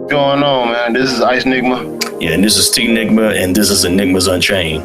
Going on, man? This is ENigma. Yeah, and this is T-Nigma, and this is ENigmas Unchained.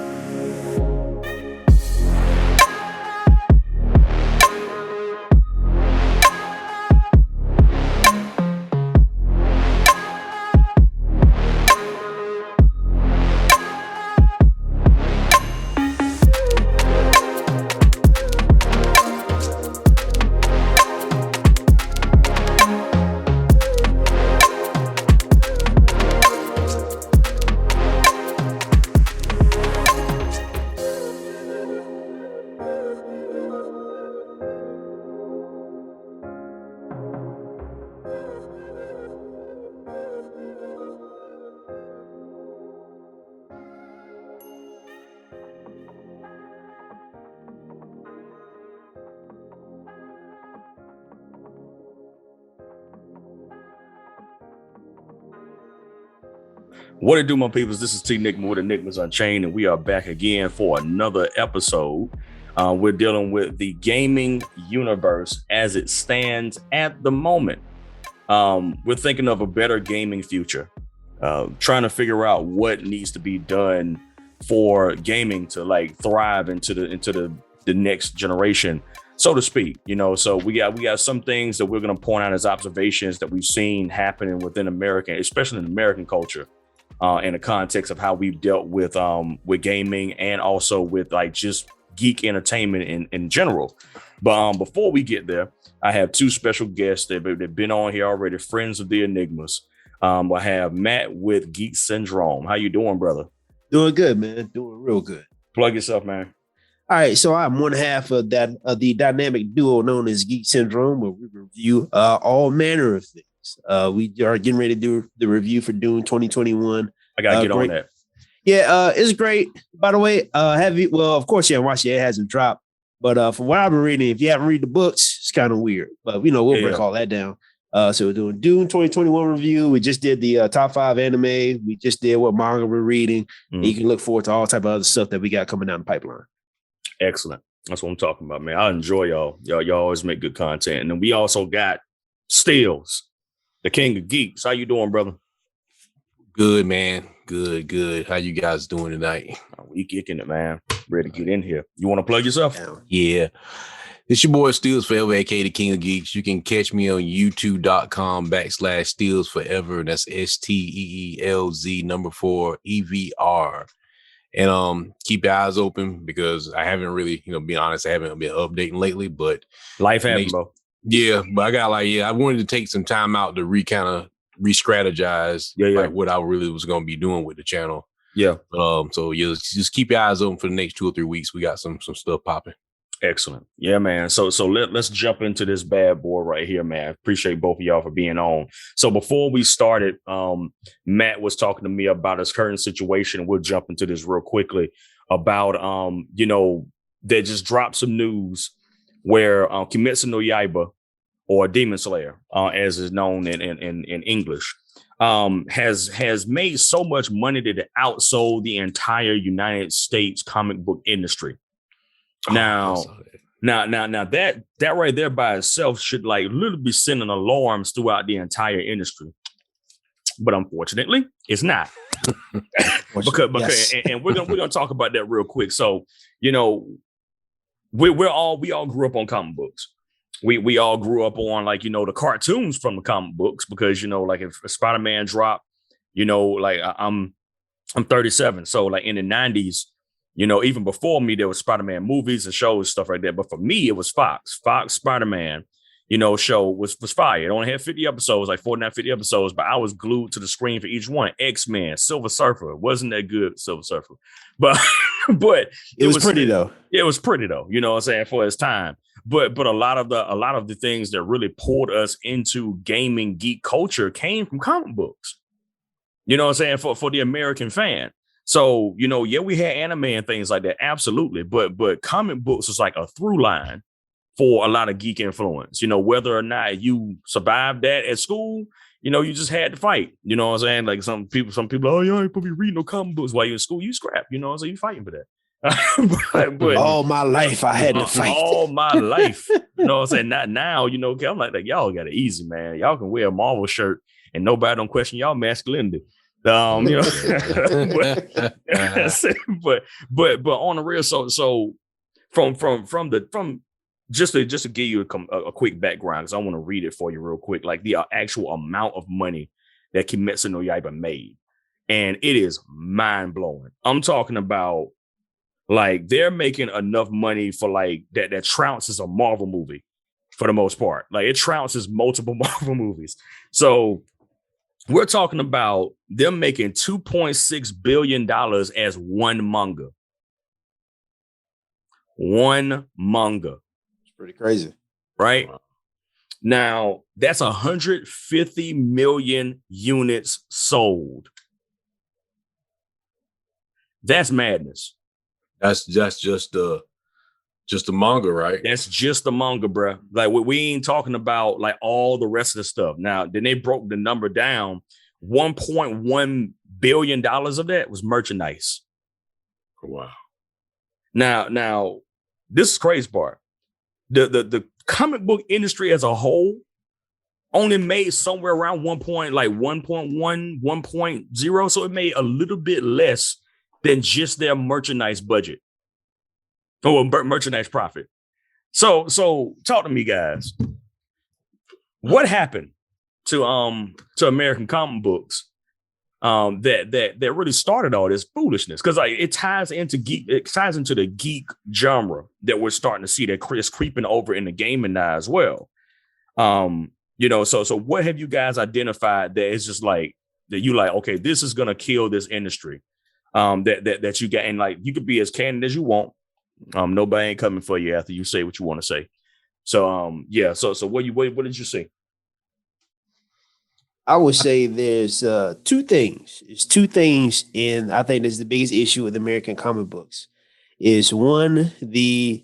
What it do, my peoples? This is T-Nigma with ENigmas Unchained, and we are back again for another episode. We're dealing with the gaming universe as it stands at the moment. We're thinking of a better gaming future, trying to figure out what needs to be done for gaming to like thrive into the next generation, so to speak. You know, so we got some things that we're going to point out as observations that we've seen happening within American, especially in American culture. In the context of how we've dealt with gaming and also with like just geek entertainment in general. But before we get there, I have two special guests that have been on here already, friends of the ENigmas. I have Matt with Geek Syndrome. How you doing, brother? Doing good, man. Doing real good. Plug yourself, man. All right, so I'm one half of the dynamic duo known as Geek Syndrome, where we review all manner of things. We are getting ready to do the review for Dune 2021. I gotta get on that. Yeah, it's great. By the way, of course you haven't watched it. It hasn't dropped. But from what I've been reading, if you haven't read the books, it's kind of weird. But we'll break all that down. So we're doing Dune 2021 review. We just did the top 5 anime. We just did what manga we're reading. And you can look forward to all type of other stuff that we got coming down the pipeline. Excellent. That's what I'm talking about, man. I enjoy y'all. Y'all always make good content. And then we also got Stills, the king of geeks. How you doing, brother? Good, man. Good. How you guys doing tonight? We kicking it, man. Ready to get in here. You want to plug yourself? Yeah. It's your boy Steels Forever, aka the King of Geeks. You can catch me on youtube.com/Steels Forever. That's STEELZ4EVR. And keep your eyes open because I haven't really, being honest, I haven't been updating lately, but life happens, bro. Yeah, but I wanted to take some time out to re-strategize like what I really was going to be doing with the channel. Yeah. So just keep your eyes open for the next 2 or 3 weeks. We got some stuff popping. Excellent. Yeah, man. So let's jump into this bad boy right here, man. Appreciate both of y'all for being on. So before we started, Matt was talking to me about his current situation. We'll jump into this real quickly about, they just dropped some news where Kimetsu no Yaiba, or Demon Slayer, as is known in English, has made so much money that it outsold the entire United States comic book industry. Now that right there by itself should like literally be sending alarms throughout the entire industry. But unfortunately, it's not. because and we're gonna talk about that real quick. So, we all grew up on comic books. We all grew up on the cartoons from the comic books because like if Spider-Man dropped, I'm 37, so like in the 90s, even before me there was Spider-Man movies and shows, stuff like that. But for me, it was Fox Spider-Man, show was fire. It only had 50 episodes, like 49, 50 episodes, but I was glued to the screen for each one. X-Men, Silver Surfer, wasn't that good, Silver Surfer, but it was pretty though. It was pretty though, for its time. But a lot of the things that really pulled us into gaming geek culture came from comic books. For the American fan. So, we had anime and things like that, absolutely. But comic books was like a through line for a lot of geek influence. Whether or not you survived that at school, you just had to fight. Like some people, oh, you ain't supposed to be reading no comic books while you're in school. You scrap, so you fighting for that. but all my life I had to fight. All my life. Not now, I'm like y'all got it easy, man. Y'all can wear a Marvel shirt and nobody don't question y'all masculinity. You know, but on the real, so from just to give you a quick background, because I want to read it for you real quick, like the actual amount of money that Kimetsu no Yaiba made, and it is mind blowing. I'm talking about like they're making enough money for like that trounces a Marvel movie for the most part. Like it trounces multiple Marvel movies. So we're talking about them making $2.6 billion as one manga. One manga. It's pretty crazy. Right? Wow. Now, that's 150 million units sold. That's madness. That's just the manga, right? That's just the manga, bro. Like we ain't talking about like all the rest of the stuff. Now, then they broke the number down. $1.1 billion of that was merchandise. Wow. Now, this is the crazy part. The comic book industry as a whole only made somewhere around 1.1, 1.0. So it made a little bit less than just their merchandise budget or merchandise profit. So talk to me, guys. What happened to American comic books that really started all this foolishness? Because like it ties into the geek genre that we're starting to see that is creeping over in the gaming now as well. You know, so what have you guys identified that is just like that you like, okay, this is gonna kill this industry? That you get, and like you could be as candid as you want. Nobody ain't coming for you after you say what you want to say. So yeah, so what did you see? I would say there's two things. It's two things, and I think that's the biggest issue with American comic books. Is one, the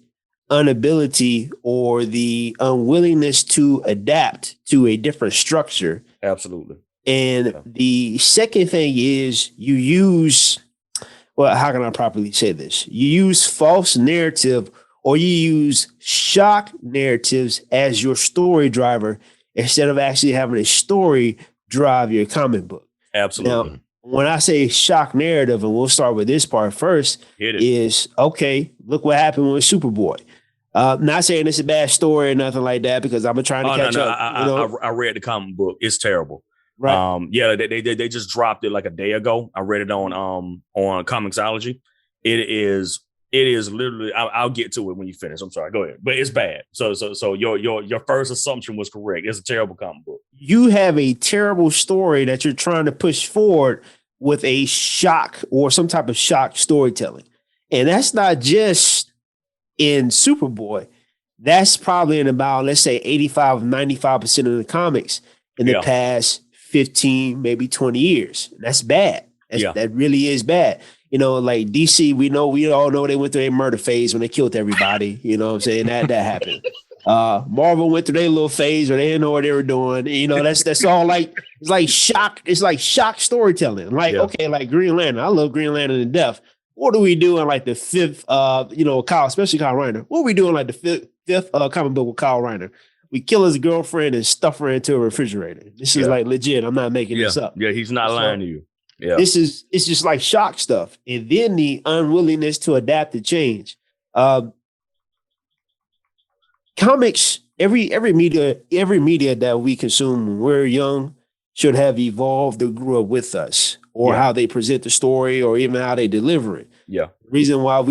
inability or the unwillingness to adapt to a different structure. Absolutely. And the second thing is you use, well, how can I properly say this? You use false narrative or you use shock narratives as your story driver instead of actually having a story drive your comic book. Absolutely. Now, when I say shock narrative, and we'll start with this part first, is okay, look what happened with Superboy. Not saying it's a bad story or nothing like that, because I'm trying to catch up. I read the comic book. It's terrible. Right. Yeah, they just dropped it like a day ago. I read it on Comixology. It is literally. I'll get to it when you finish. I'm sorry. Go ahead. But it's bad. So your first assumption was correct. It's a terrible comic book. You have a terrible story that you're trying to push forward with a shock or some type of shock storytelling, and that's not just in Superboy. That's probably in about, let's say, 85-95% of the comics in the past 15, maybe 20 years. That's bad. That really is bad. You know, like DC, we all know they went through a murder phase when they killed everybody. You know what I'm saying? That happened. Marvel went through their little phase where they didn't know what they were doing. You know, that's all like, it's like shock. It's like shock storytelling. Like, okay, like Green Lantern. I love Green Lantern to death. What do we do in like the fifth, Kyle, especially Kyle Reiner? What are we doing like the fifth comic book with Kyle Reiner? We kill his girlfriend and stuff her into a refrigerator. This is like legit. I'm not making this up. Yeah, he's not lying to you. Yeah, it's just like shock stuff, and then the unwillingness to adapt to change. Comics, every media that we consume when we're young should have evolved or grew up with us, or how they present the story, or even how they deliver it. Yeah, the reason why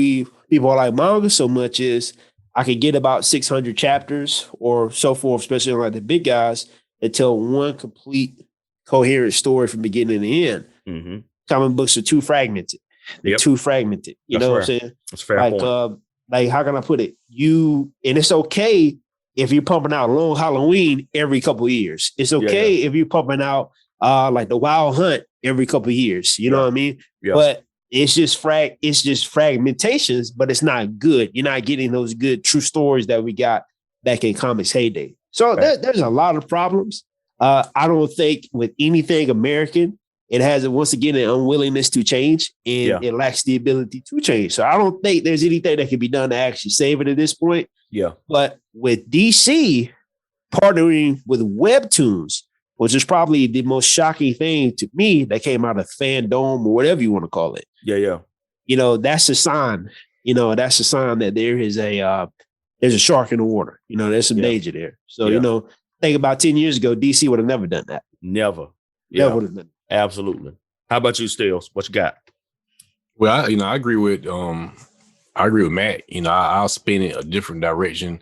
people are like manga so much is I could get about 600 chapters or so forth, especially on like the big guys, that tell one complete coherent story from beginning to end. Mm-hmm. Comic books are too fragmented. They're too fragmented. You know what I'm saying? That's a fair point. Like, how can I put it? And it's okay if you're pumping out Long Halloween every couple of years. It's okay if you're pumping out like the Wild Hunt every couple of years. You know what I mean? Yeah. But it's just fragmentations, but it's not good. You're not getting those good true stories that we got back in comics heyday. So there's a lot of problems. I don't think with anything American, it has, once again, an unwillingness to change, and it lacks the ability to change. So I don't think there's anything that can be done to actually save it at this point. Yeah. But with DC partnering with Webtoons, which is probably the most shocking thing to me that came out of fandom or whatever you want to call it. Yeah. That's a sign. That's a sign that there's a shark in the water. There's some danger there. So, think about 10 years ago, DC would have never done that. Never. Never would have done that. Absolutely. How about you, Stills? What you got? Well, I agree with Matt. I'll spin it a different direction.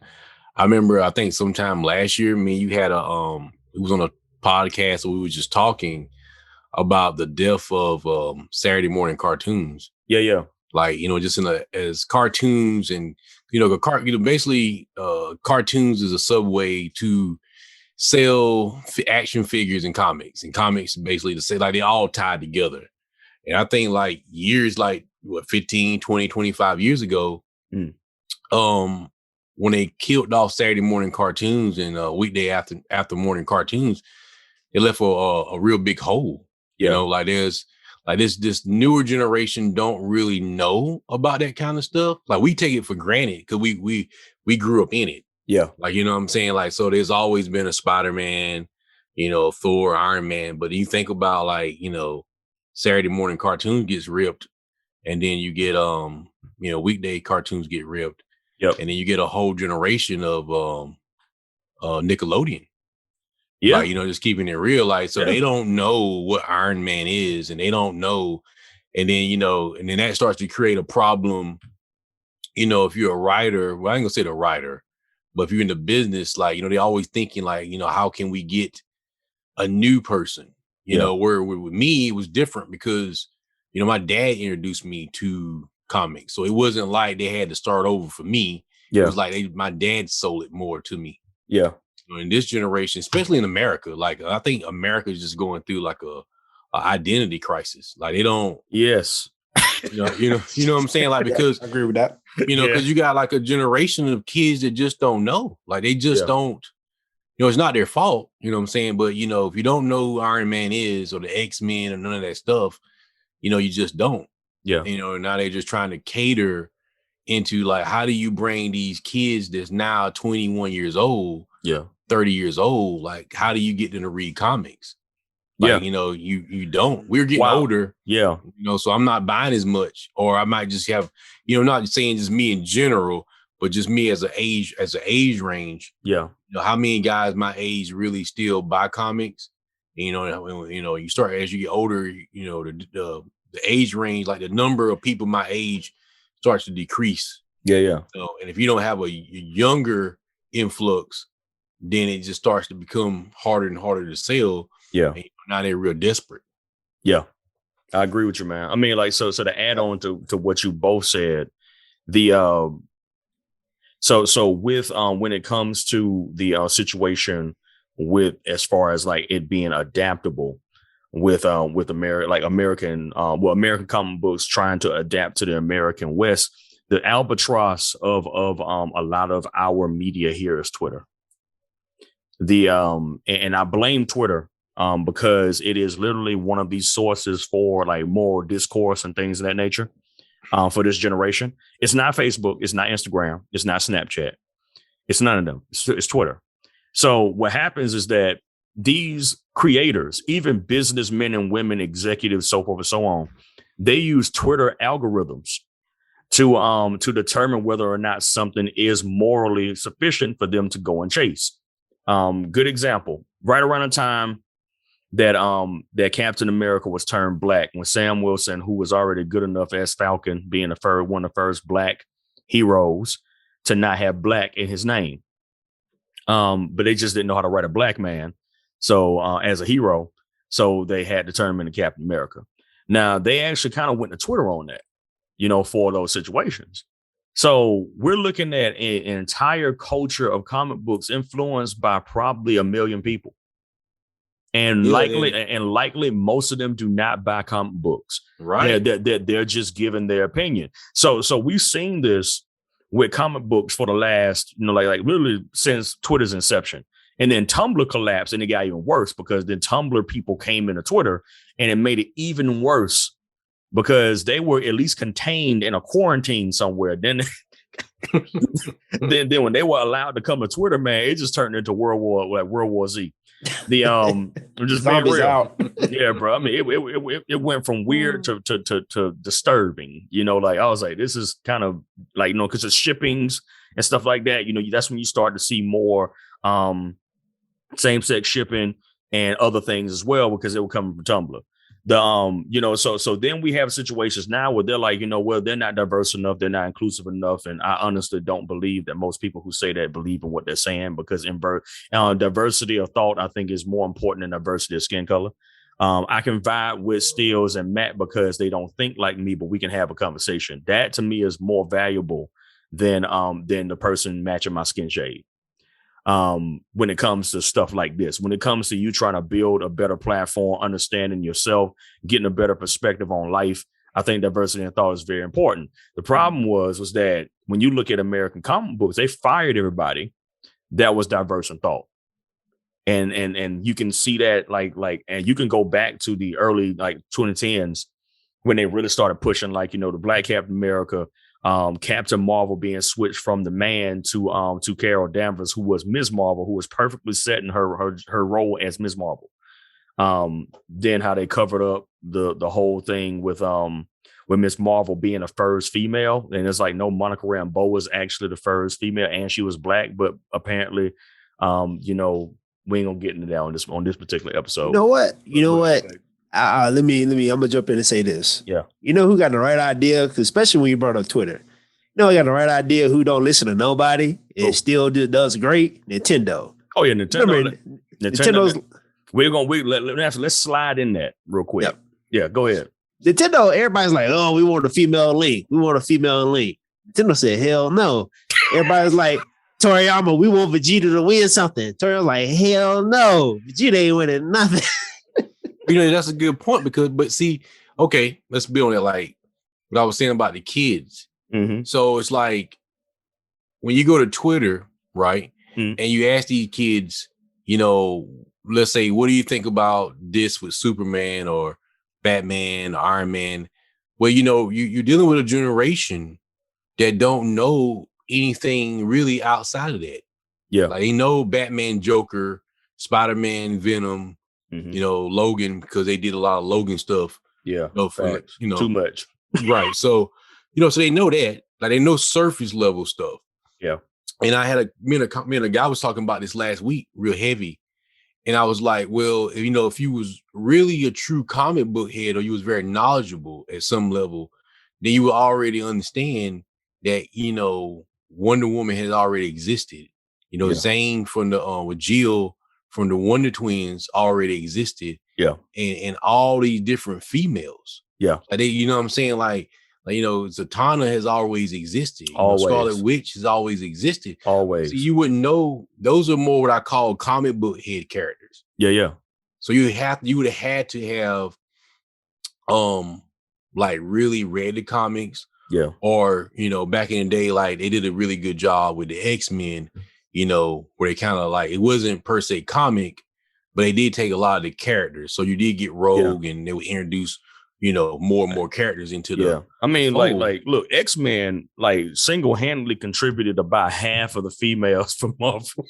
I remember, I think sometime last year, you had it was on a podcast where we were just talking about the death of Saturday morning cartoons. Yeah. Like, just as cartoons and, basically cartoons is a subway to sell action figures and comics basically to say like they all tied together. And I think like years, like 15, 20, 25 years ago, when they killed off Saturday morning cartoons and weekday after morning cartoons, it left a real big hole. Like there's like this newer generation don't really know about that kind of stuff. Like we take it for granted because we grew up in it. Yeah. Like, what I'm saying? Like, so there's always been a Spider-Man, Thor, Iron Man. But you think about like, Saturday morning cartoon gets ripped, and then you get weekday cartoons get ripped. Yep. And then you get a whole generation of Nickelodeon. Yeah. Like, just keeping it real. Like, so they don't know what Iron Man is, and they don't know. And then, and then that starts to create a problem. If you're a writer, well, I ain't gonna say the writer, but if you're in the business, like, they always thinking like, how can we get a new person? Where with me, it was different because, my dad introduced me to comics. So it wasn't like they had to start over for me. Yeah. It was like my dad sold it more to me. Yeah. In this generation, especially in America, like I think America is just going through like a identity crisis. Like they don't. Yes. You know what I'm saying? Like, because I agree with that. because you got like a generation of kids that just don't know. Like they just don't. It's not their fault. You know what I'm saying? But if you don't know who Iron Man is or the X-Men or none of that stuff, you just don't. Yeah. Now they're just trying to cater into like, how do you bring these kids that's now 21 years old, 30 years old, like how do you get them to read comics? Like, you don't. We're getting older. Yeah. So I'm not buying as much, or I might just have, not saying just me in general, but just me as an age range. Yeah. How many guys my age really still buy comics? You start as you get older, the age range, like the number of people my age starts to decrease. Yeah. And if you don't have a younger influx, then it just starts to become harder and harder to sell. Yeah. And now they're real desperate. Yeah. I agree with you, man. I mean, like, so to add on to what you both said, so with when it comes to the situation with as far as like it being adaptable with American comic books trying to adapt to the American West, the albatross of a lot of our media here is Twitter. And I blame Twitter because it is literally one of these sources for like moral discourse and things of that nature for this generation. It's not Facebook. It's not Instagram. It's not Snapchat. It's none of them. It's Twitter. So what happens is that these creators, even businessmen and women, executives, so forth and so on, they use Twitter algorithms to determine whether or not something is morally sufficient for them to go and chase. Good example, right around the time that Captain America was turned black, when Sam Wilson, who was already good enough as Falcon, being one of the first black heroes to not have black in his name. But they just didn't know how to write a black man. So as a hero, so they had to turn him into Captain America. Now they actually kind of went to Twitter on that, for those situations. So we're looking at an entire culture of comic books influenced by probably 1 million people. And likely most of them do not buy comic books. Right. They're just giving their opinion. So we've seen this with comic books for the last, like literally since Twitter's inception. And then Tumblr collapsed and it got even worse because then Tumblr people came into Twitter and it made it even worse because they were at least contained in a quarantine somewhere. Then then when they were allowed to come to Twitter, man, it just turned into World War Z. The just being real. Out. Yeah, bro. I mean, it went from weird to disturbing. You know, like I was like, this is kind of like, you know, because it's shippings and stuff like that. You know, that's when you start to see more same-sex shipping and other things as well, because it will come from Tumblr. The you know, so then we have situations now where they're like, you know, well, they're not diverse enough, they're not inclusive enough, and I honestly don't believe that most people who say that believe in what they're saying, because diversity of thought, I think, is more important than diversity of skin color. I can vibe with Steels and Matt because they don't think like me, but we can have a conversation. That to me is more valuable than the person matching my skin shade. When it comes to stuff like this, when it comes to you trying to build a better platform, understanding yourself, getting a better perspective on life, I think diversity in thought is very important. The problem was that when you look at American comic books, they fired everybody that was diverse in thought. And you can see that like, and you can go back to the early like 2010s when they really started pushing, like, you know, the Black Captain America, Captain Marvel being switched from the man to Carol Danvers, who was Ms. Marvel, who was perfectly set in her role as Ms. Marvel. Then how they covered up the whole thing with Ms. Marvel being the first female, and it's like, no, Monica Rambeau was actually the first female, and she was Black, but apparently, you know, we ain't gonna get into that on this particular episode. You know what? Let me. I'm gonna jump in and say this. Yeah. You know who got the right idea? Because especially when you brought up Twitter, you know who got the right idea? Who don't listen to nobody? It still does great. Nintendo. Oh yeah, Nintendo. Remember, Nintendo's. Let's slide in that real quick. Yep. Yeah, go ahead. Nintendo. Everybody's like, oh, we want a female Link. We want a female Link. Nintendo said, hell no. Everybody's like, Toriyama, we want Vegeta to win something. Toriyama's like, hell no. Vegeta ain't winning nothing. You know, that's a good point but see, okay, let's be on it. Like what I was saying about the kids. Mm-hmm. So it's like when you go to Twitter, right, mm-hmm. and you ask these kids, you know, let's say, what do you think about this with Superman or Batman or Iron Man? Well, you know, you're dealing with a generation that don't know anything really outside of that. Yeah, like they know Batman, Joker, Spider-Man, Venom. Mm-hmm. You know, Logan, because they did a lot of Logan stuff. Yeah. You know, too much. Right. So, you know, so they know that. Like they know surface level stuff. Yeah. And I had me and a guy was talking about this last week, real heavy. And I was like, well, you know, if you was really a true comic book head, or you was very knowledgeable at some level, then you would already understand that, you know, Wonder Woman has already existed. You know, Zane from the with Jill from the Wonder Twins already existed. Yeah. And all these different females. Yeah. Like they, you know what I'm saying? Like, you know, Zatanna has always existed. Always. You know, Scarlet Witch has always existed. Always. So you wouldn't know. Those are more what I call comic book head characters. Yeah, yeah. So you would have had to have like really read the comics. Yeah. Or, you know, back in the day, like they did a really good job with the X-Men. You know, where they kind of like, it wasn't per se comic, but they did take a lot of the characters. So you did get Rogue, and they would introduce, you know, more and more characters into the. Yeah. I mean, like, look, X-Men like single-handedly contributed about half of the females from Marvel.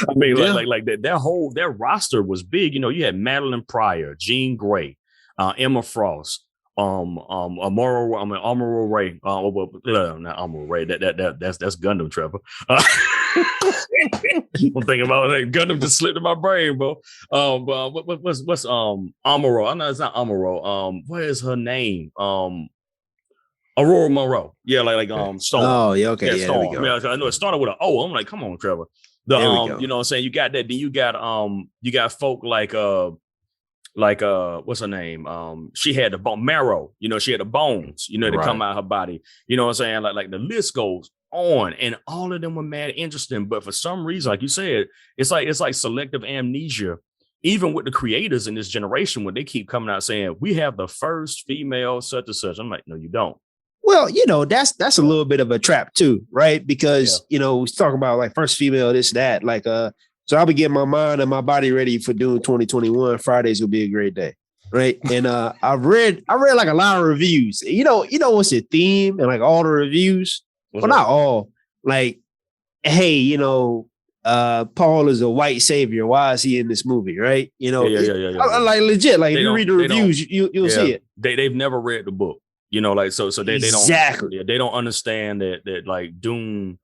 I mean, like their roster was big. You know, you had Madeline Pryor, Jean Grey, Emma Frost, Amuro Ray. Not Amuro Ray. That's Gundam, Trevor. I'm thinking about like Gundam just slipped in my brain, bro. But what's Amuro? I know it's not Amuro. What is her name? Aurora Monroe. Yeah, like Storm. Oh, yeah, okay. Yeah, Storm. there we go. I know it started with an O. I'm like, come on, Trevor. You know what I'm saying? You got that. Then you got folk like what's her name? She had the bone marrow, you know, she had the bones, you know, to come out her body. You know what I'm saying? Like the list goes on, and all of them were mad interesting. But for some reason, like you said, it's like selective amnesia, even with the creators in this generation, when they keep coming out saying we have the first female such and such. I'm like, no, you don't. Well, you know, that's a little bit of a trap too, right? Because you know, we talk about like first female, this, that, like so I'll be getting my mind and my body ready for doing 2021. Fridays will be a great day. Right. And I read like a lot of reviews. You know what's the theme and like all the reviews? well, not all. Like, hey, Paul is a white savior. Why is he in this movie? Right? Yeah. Like legit. Like if you read the reviews, you'll see it. They've never read the book. Like so they don't understand that like Doom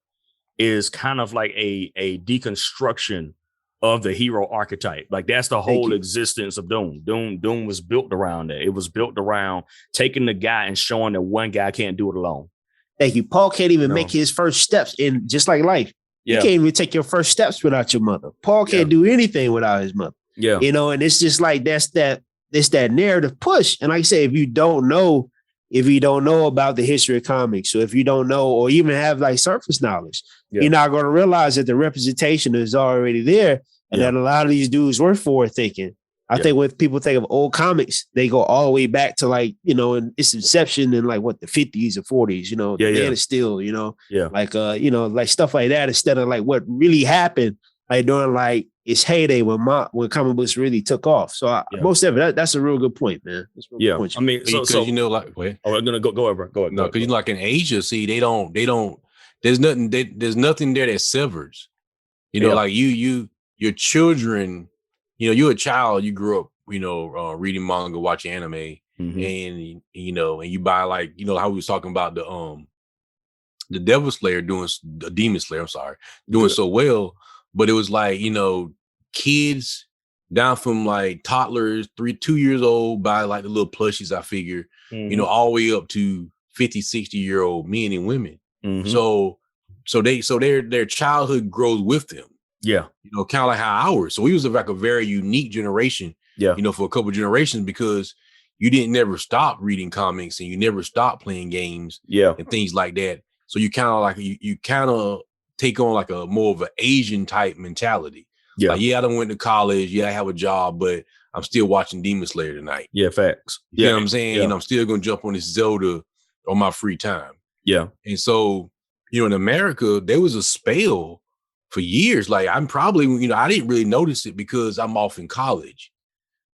is kind of like a deconstruction of the hero archetype. Like that's the whole existence of Doom. Doom was built around that. It was built around taking the guy and showing that one guy can't do it alone. Thank you. Paul can't even make his first steps in just like life. You can't even take your first steps without your mother. Paul can't do anything without his mother. Yeah. And it's just like it's that narrative push. And like I say, if you don't know about the history of comics, or if you don't know or even have like surface knowledge, you're not going to realize that the representation is already there and that a lot of these dudes were forward thinking. I think when people think of old comics, they go all the way back to like, in its inception in like what the 50s or 40s, the Man of Steel, like stuff like that, instead of like what really happened like during like its heyday when comic books really took off. So most of it, that's a real good point, man. Point. I mean, so like, wait. Oh, I'm gonna go over. Go ahead. No, because like in Asia, see, they don't. There's nothing there that severs. Like your children. You're a child. You grew up, reading manga, watching anime, and you buy like, how we was talking about the Devil Slayer the Demon Slayer. I'm sorry, doing so well, but it was like kids down from like toddlers, 2 years old, buy like the little plushies. I figure, all the way up to 50, 60-year-old men and women. So their childhood grows with them. Yeah. Kind of like how ours. So we was like a very unique generation, for a couple of generations, because you didn't never stop reading comics and you never stop playing games and things like that. So you kind of like, you kind of take on like a more of an Asian type mentality. Yeah. Like, I done went to college. I have a job, but I'm still watching Demon Slayer tonight. Yeah. Facts. You know what I'm saying? Yeah. I'm still going to jump on this Zelda on my free time. Yeah. And so, in America, there was a spell for years. Like I'm probably, I didn't really notice it because I'm off in college,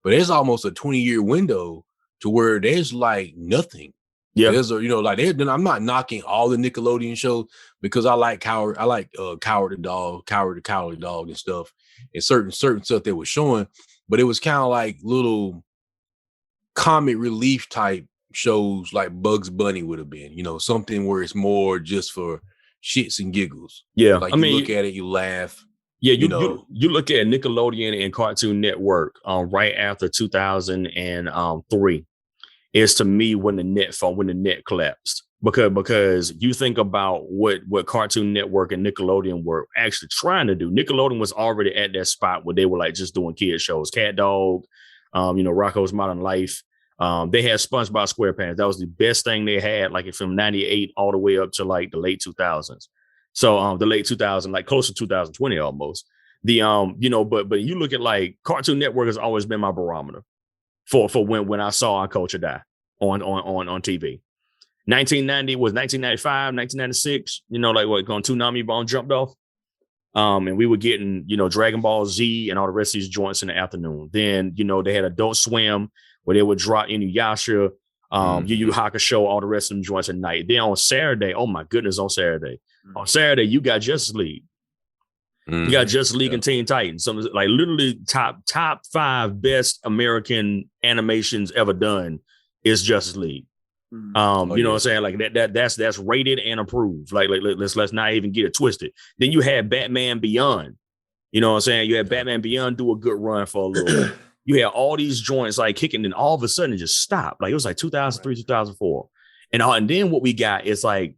but there's almost a 20-year window to where there's like nothing. Yeah. There's I'm not knocking all the Nickelodeon shows because I like Coward the Cowardly Dog and stuff, and certain stuff they were showing, but it was kind of like little comic relief type shows like Bugs Bunny would have been, something where it's more just for shits and giggles. Yeah. Like you look at it, you laugh. Yeah, you look at Nickelodeon and Cartoon Network right after 2003 is to me when the net collapsed. Because you think about what Cartoon Network and Nickelodeon were actually trying to do. Nickelodeon was already at that spot where they were like just doing kid shows. Cat Dog, Rocko's Modern Life. They had SpongeBob SquarePants. That was the best thing they had, like from 98 all the way up to like the late 2000s. So the late 2000s, like close to 2020 almost. But you look at like Cartoon Network has always been my barometer for when I saw our culture die on TV. 1990 was 1995, 1996, when Toonami Bone jumped off. And we were getting, Dragon Ball Z and all the rest of these joints in the afternoon. Then, they had Adult Swim where they would drop Inuyasha, Yu Yu Hakusho, all the rest of them joints at night. Then on Saturday, oh my goodness, on Saturday you got Justice League. You got Justice League and Teen Titans. Some like literally top 5 best American animations ever done is Justice League. You know what I'm saying? Like that's rated and approved. Like let's not even get it twisted. Then you had Batman Beyond. You know what I'm saying? You had Batman Beyond do a good run for a little bit. You had all these joints like kicking, and all of a sudden it just stopped. Like it was like 2003, 2004. And then what we got is like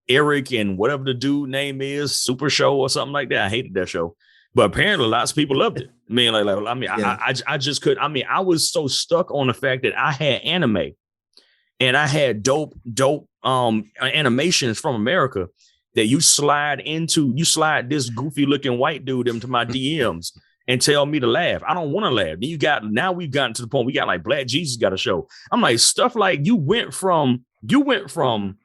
Eric and whatever the dude name is, Super Show or something like that. I hated that show. But apparently lots of people loved it. I just could. I was so stuck on the fact that I had anime and I had dope animations from America that you slide this goofy looking white dude into my DMs and tell me to laugh. I don't want to laugh. Now we've gotten to the point we got like Black Jesus got a show. I'm like, stuff like you went from Gundam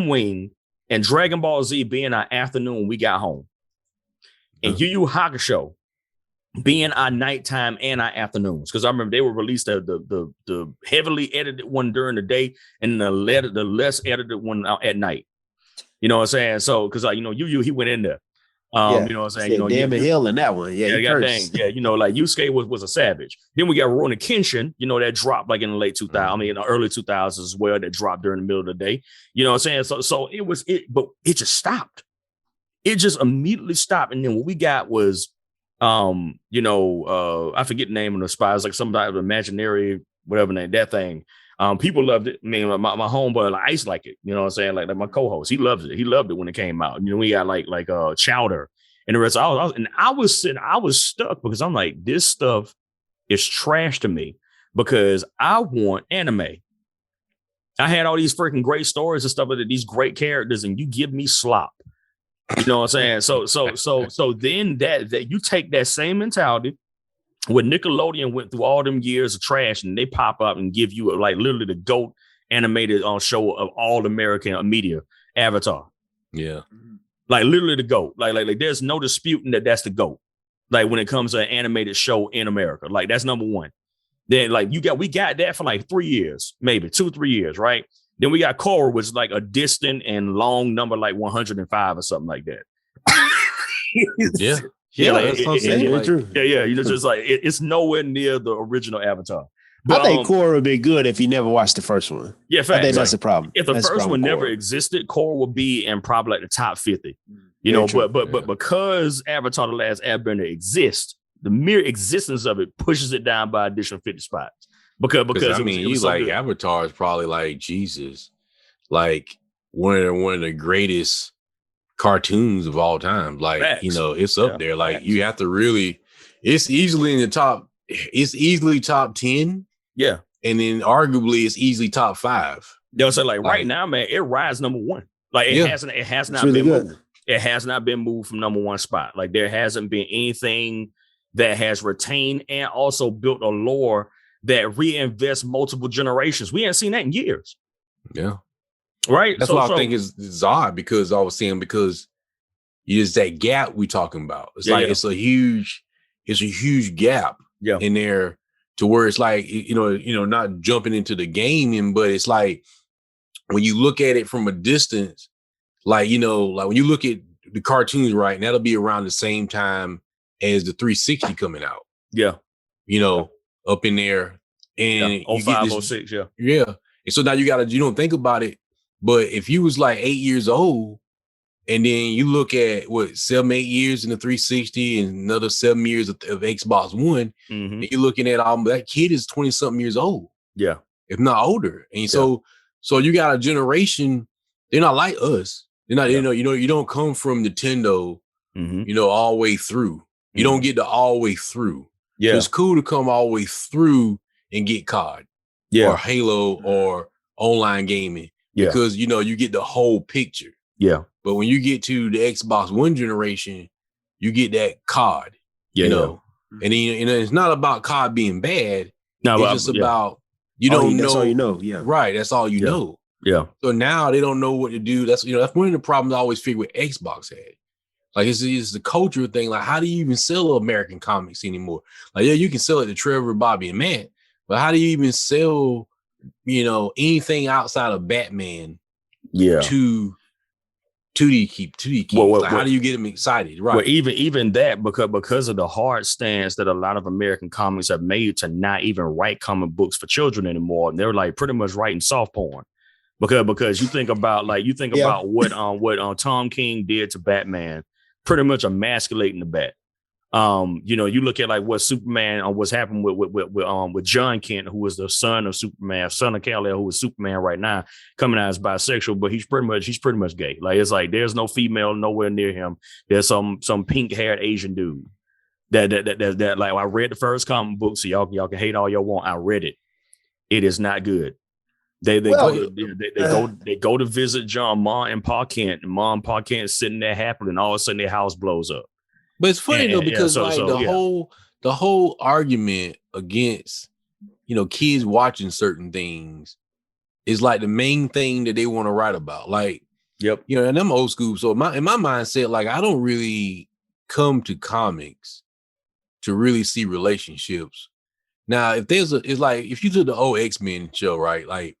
Wing and Dragon Ball Z being our afternoon when we got home, and Yu Yu Hakusho being our nighttime and our afternoons. Because I remember they were released the heavily edited one during the day and the less edited one at night. You know what I'm saying? So, because like, he went in there. You know what I'm saying? Said, damn in hell in that one. Yeah, he cursed. Yeah, like Yusuke was a savage. Then we got Rurouni Kenshin, that dropped like in the late 2000s, in the early 2000s as well, that dropped during the middle of the day. You know what I'm saying? So but it just stopped. It just immediately stopped. And then what we got was, I forget the name of the spy. It's like some type of imaginary, whatever name, that thing. People loved it. I mean, my homeboy, like Ice, like it. You know what I'm saying? Like my co-host, he loves it. He loved it when it came out. We got like Chowder and the rest. I was stuck because I'm like, this stuff is trash to me because I want anime. I had all these freaking great stories and stuff like that, these great characters, and you give me slop. You know what I'm saying? So then that you take that same mentality. When Nickelodeon went through all them years of trash and they pop up and give you like literally the GOAT animated show of all American media, Avatar. Yeah. Like literally the GOAT. Like there's no disputing that's the GOAT. Like when it comes to an animated show in America, like that's number one. Then like we got that for like 3 years, maybe 2-3 years, right? Then we got Korra, which is like a distant and long number, like 105 or something like that. Yeah. Yeah, like, that's what I'm saying. True. Yeah. Just like it's nowhere near the original Avatar. But I think Korra would be good if you never watched the first one. Yeah, facts. I think that's the problem. If the first one never existed, Korra would be in probably like the top 50. But because Avatar: The Last Airbender exists, the mere existence of it pushes it down by additional 50 spots. Because I mean, you like good. Avatar is probably like Jesus, like one of the greatest cartoons of all time. Like, facts. It's up there. Like facts. You have to really, it's easily in the top. It's easily top 10. Yeah. And then arguably it's easily top 5. They'll say like right now, man, it rides number 1. Like it has not been moved. It has not been moved from number 1 spot. Like there hasn't been anything that has retained and also built a lore that reinvests multiple generations. We haven't seen that in years. Yeah. Right. That's what I think is odd because I was saying because it's that gap we talking about. It's it's a huge gap in there to where it's like, not jumping into the gaming, but it's like when you look at it from a distance, like when you look at the cartoons, right, and that'll be around the same time as the 360 coming out. Yeah. Up in there. And 05, 06, yeah. Yeah. And so now you don't think about it. But if you was like 8 years old, and then you look at 7-8 years in the 360 and another 7 years of Xbox One, and you're looking at that kid is 20 something years old. Yeah. If not older. And so you got a generation, they're not like us. They're not, you don't come from Nintendo, all the way through. You don't get to all the way through. Yeah. So it's cool to come all the way through and get COD or Halo or online gaming. Because you get the whole picture. Yeah. But when you get to the Xbox One generation, you get that COD. And then it's not about COD being bad. No, it's just about don't know. That's all you know. Yeah. Right. That's all you know. Yeah. So now they don't know what to do. That's that's one of the problems I always figured with Xbox had. Like it's the culture thing. Like, how do you even sell American comics anymore? Like, you can sell it to Trevor, Bobby, and Matt, but how do you even sell anything outside of Batman to 2D keep like, how do you get them excited? Right. Well, even that because of the hard stance that a lot of American comics have made to not even write comic books for children anymore. And they're like pretty much writing soft porn. Because you think about about what Tom King did to Batman, pretty much emasculating the Bat. You look at like what Superman what's happened with John Kent, who was the son of Superman, son of Kal-El, who is Superman right now, coming out as bisexual, but he's pretty much gay. Like it's like there's no female nowhere near him. There's some pink haired Asian dude that like I read the first comic book, so y'all can hate all y'all want. I read it. It is not good. They go to visit John, Ma and Pa Kent, and Ma and Pa Kent is sitting there happy, and all of a sudden their house blows up. But it's funny though, because the whole argument against kids watching certain things is like the main thing that they want to write about. Like, and I'm old school. So in my mindset, like I don't really come to comics to really see relationships. Now, if it's like if you did the old X-Men show, right? Like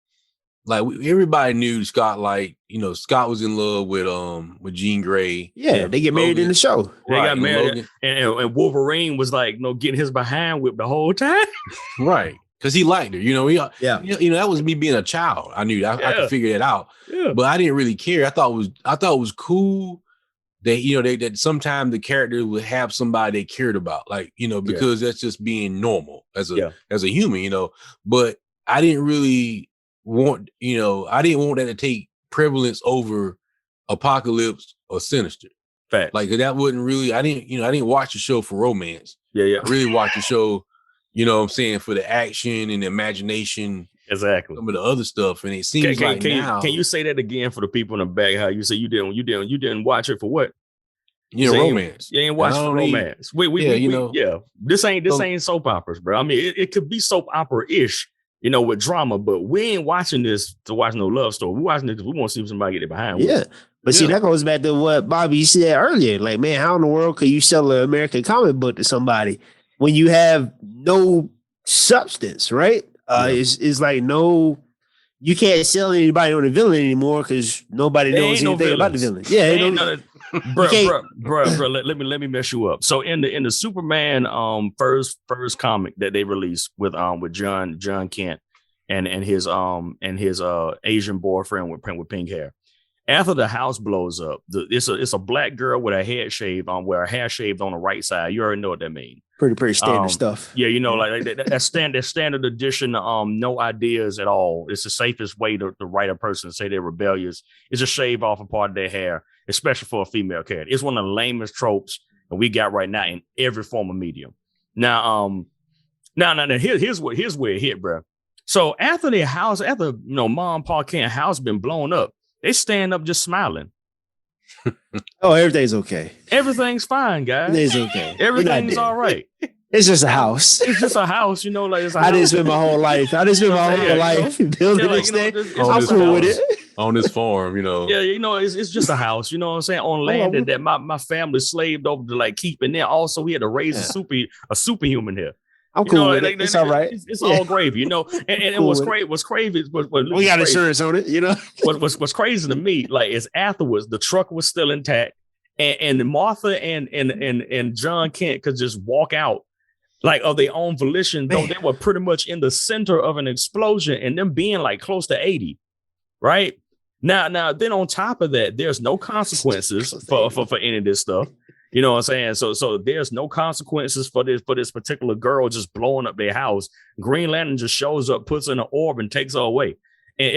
like everybody knew Scott. Like Scott was in love with Jean Grey. Yeah, they get married in the show. They Right, got married, and Wolverine was like, getting his behind whipped the whole time. Right, because he liked her. That was me being a child. I knew I could figure that out. Yeah. But I didn't really care. I thought it was cool that that sometimes the character would have somebody they cared about, like because that's just being normal as a human, But I didn't really want that to take prevalence over Apocalypse or Sinister. Fact. Like that wouldn't really. I didn't watch the show for romance. Yeah. I really watched the show, what I'm saying, for the action and the imagination. Exactly. Some of the other stuff, and it seems can you say that again for the people in the back? How you say you didn't watch it for what? Romance. You ain't watched for romance. This ain't soap operas, bro. I mean, it could be soap opera-ish, with drama, but we ain't watching this to watch no love story. We watching it because we want to see somebody get it behind. Yeah. But see, that goes back to what Bobby said earlier. Like, man, how in the world could you sell an American comic book to somebody when you have no substance, right? It's like you can't sell anybody on the villain anymore because nobody knows anything about the villain. Yeah, bro. Let me mess you up. So in the Superman first comic that they released with John Kent and his Asian boyfriend with pink hair. After the house blows up, it's a black girl with her head shaved on, where her hair shaved on the right side. You already know what that means. Pretty standard stuff. Yeah, like that standard edition. No ideas at all. It's the safest way to write a person, say they're rebellious, is to shave off a part of their hair, especially for a female character. It's one of the lamest tropes that we got right now in every form of medium. Now, here's where it hit, bro. So after Mom and Pa Kent house been blown up, they stand up just smiling. Oh, everything's okay. Everything's fine, guys. Everything's okay. Everything's all right. It's just a house. It's just a house, like it's a I house. didn't spend my whole life. building this thing. I'm cool with it. On this farm, Yeah, it's just a house, you know what I'm saying? On land that my family slaved over to like keep. And then also we had to raise a superhuman here. I'm cool with it. It's all right. It's all gravy, And what's crazy is we got insurance on it, What's crazy to me, like, is afterwards the truck was still intact, and Martha and John Kent could just walk out like of their own volition, though they were pretty much in the center of an explosion and them being like close to 80, right? Now, then on top of that, there's no consequences for any of this stuff. You know what I'm saying? So there's no consequences for this particular girl just blowing up their house. Green Lantern just shows up, puts her in an orb, and takes her away. And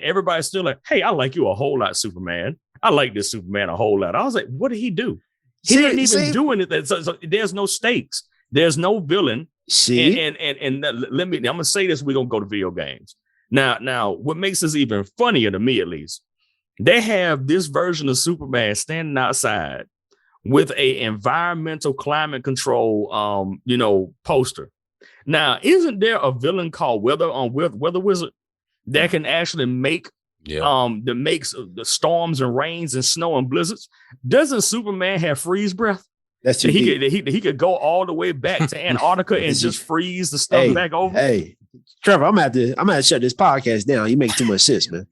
everybody's still like, "Hey, I like you a whole lot, Superman. I like this Superman a whole lot." I was like, "What did he do? He didn't even do anything." So there's no stakes. There's no villain. See, and I'm gonna say this. We're gonna go to video games now. What makes this even funnier to me, at least, they have this version of Superman standing outside with a environmental climate control, poster. Now, isn't there a villain called Weather Wizard that can actually make that makes the storms and rains and snow and blizzards? Doesn't Superman have freeze breath? That's too deep. He could go all the way back to Antarctica and just freeze the stuff back over. Hey, Trevor, I'm gonna have to shut this podcast down. You make too much sense, man.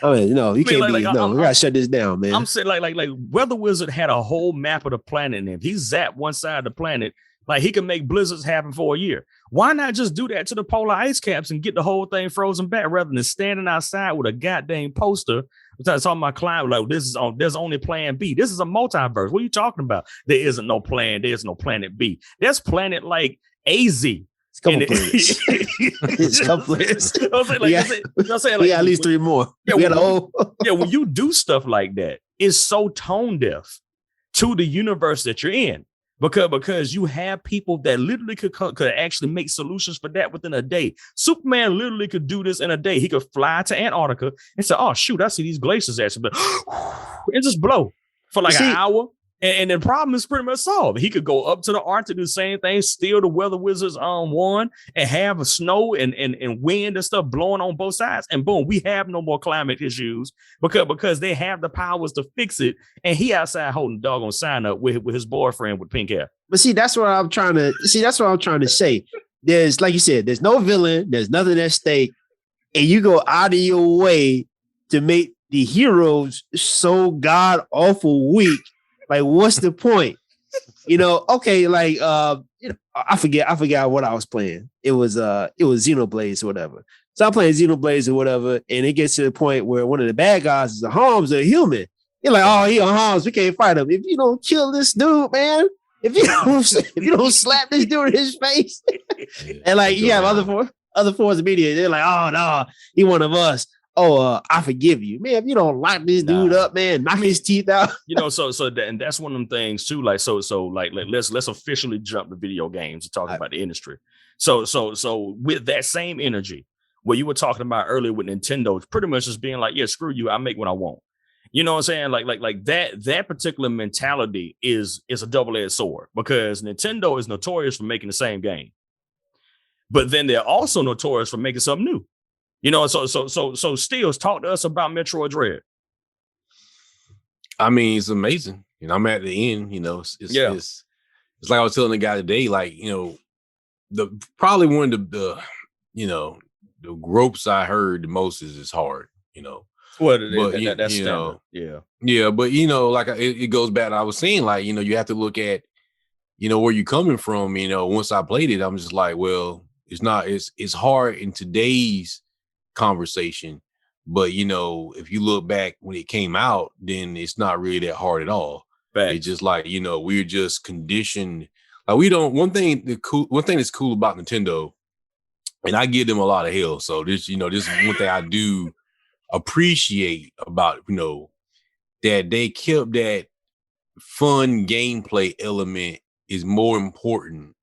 You can't we gotta shut this down, man. I'm saying like Weather Wizard had a whole map of the planet in him. He zapped one side of the planet. Like, he can make blizzards happen for a year. Why not just do that to the polar ice caps and get the whole thing frozen back, rather than standing outside with a goddamn poster talking about climate? Like, there's only plan B. This is a multiverse. What are you talking about? There isn't no plan. There's no planet B. There's planet like AZ. It's a couple planets. We got at least three more. When you do stuff like that, it's so tone deaf to the universe that you're in. Because you have people that literally could actually make solutions for that within a day. Superman literally could do this in a day. He could fly to Antarctica and say, "Oh shoot, I see these glaciers actually," and just blow for like an hour. And the problem is pretty much solved. He could go up to the Arctic, do the same thing, steal the Weather Wizard's wand, and have a snow and wind and stuff blowing on both sides. And boom, we have no more climate issues because they have the powers to fix it. And he outside holding doggone sign up with his boyfriend with pink hair. But that's what I'm trying to say. There's, like you said, there's no villain. There's nothing at stake. and you go out of your way to make the heroes so god awful weak. Like, what's the point? Okay, like I forgot what I was playing. It was Xenoblades or whatever. So I'm playing Xenoblades or whatever, and it gets to the point where one of the bad guys is a Holmes, a human. You're like, oh, he a Holmes, we can't fight him. If you don't kill this dude, man, if you don't slap this dude in his face, and like you have other forms of media, they're like, oh no, he one of us. Oh, I forgive you, man. If you don't lock this dude up, man, knock his teeth out. And that's one of them things too. Like, so like let's officially jump to video games and talk about the industry. So with that same energy, what you were talking about earlier with Nintendo, it's pretty much just being like, yeah, screw you, I make what I want. You know what I'm saying? Like that particular mentality is a double-edged sword, because Nintendo is notorious for making the same game, but then they're also notorious for making something new. So Steels, talk to us about Metroid Dread. I mean, it's amazing. I'm at the end. It's like I was telling the guy today. Like, the probably one of the ropes I heard the most is hard. Well, but that's standard. Yeah, but like it goes back to I was saying, like, you have to look at where you're coming from. Once I played it, I'm just like, well, it's hard in today's conversation, but if you look back when it came out, then it's not really that hard at all. Right. It's just like we're just conditioned. Like, we don't. One thing that's cool about Nintendo, and I give them a lot of hell. So this is one thing I do appreciate about that they kept that fun gameplay element is more important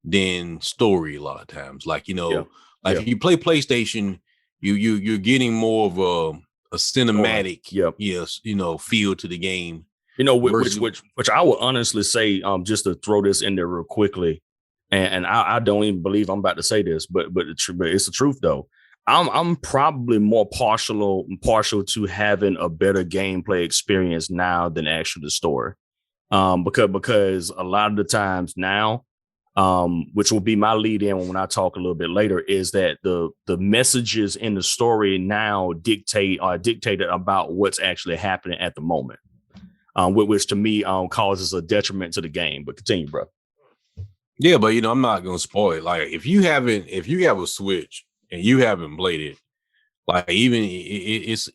than story a lot of times. Like if you play PlayStation, you're getting more of a cinematic feel to the game. Which I would honestly say, just to throw this in there real quickly, and I don't even believe I'm about to say this, but it's the truth though. I'm probably more partial to having a better gameplay experience now than actually the story, because a lot of the times now, which will be my lead in when I talk a little bit later, is that the messages in the story now are dictated about what's actually happening at the moment, which to me causes a detriment to the game. But continue, bro. Yeah, but I'm not gonna spoil it. Like, if you have a Switch and you haven't played it, like, even it's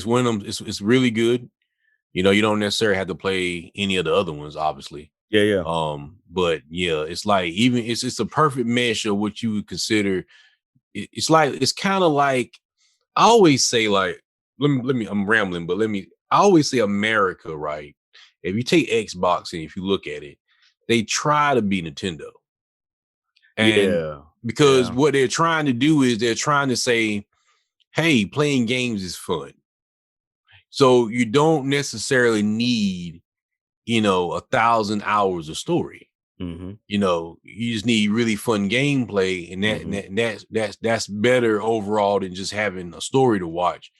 one of them. It's really good. You don't necessarily have to play any of the other ones, obviously. Yeah. But yeah, it's like, even it's a perfect mesh of what you would consider. It's kind of like, I always say, like, let me I'm rambling, but I always say America, right? If you take Xbox and if you look at it, they try to be Nintendo. And because what they're trying to do is they're trying to say, hey, playing games is fun. So you don't necessarily need 1,000 hours of story. Mm-hmm. You just need really fun gameplay, and that's better overall than just having a story to watch.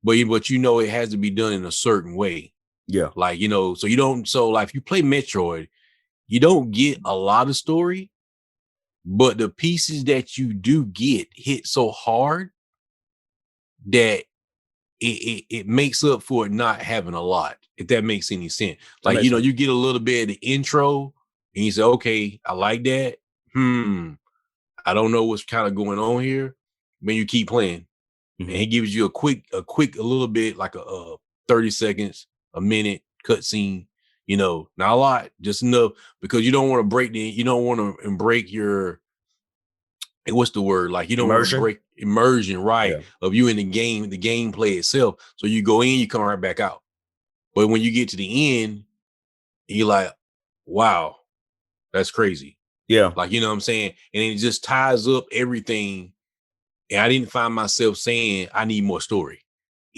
But it has to be done in a certain way. Yeah. Like, if you play Metroid, you don't get a lot of story, but the pieces that you do get hit so hard that it makes up for it not having a lot, if that makes any sense. Like, you get a little bit of the intro and you say, okay, I like that. I don't know what's kind of going on here. When you keep playing, and it gives you a little bit, like a 30 seconds, a minute cutscene, not a lot, just enough, because you don't want to break your, what's the word? Like, you don't want to break immersion, right? Yeah. Of you in the game, the gameplay itself. So you go in, you come right back out. But when you get to the end, you're like, wow, that's crazy. Yeah. Like, you know what I'm saying? And it just ties up everything. And I didn't find myself saying I need more story.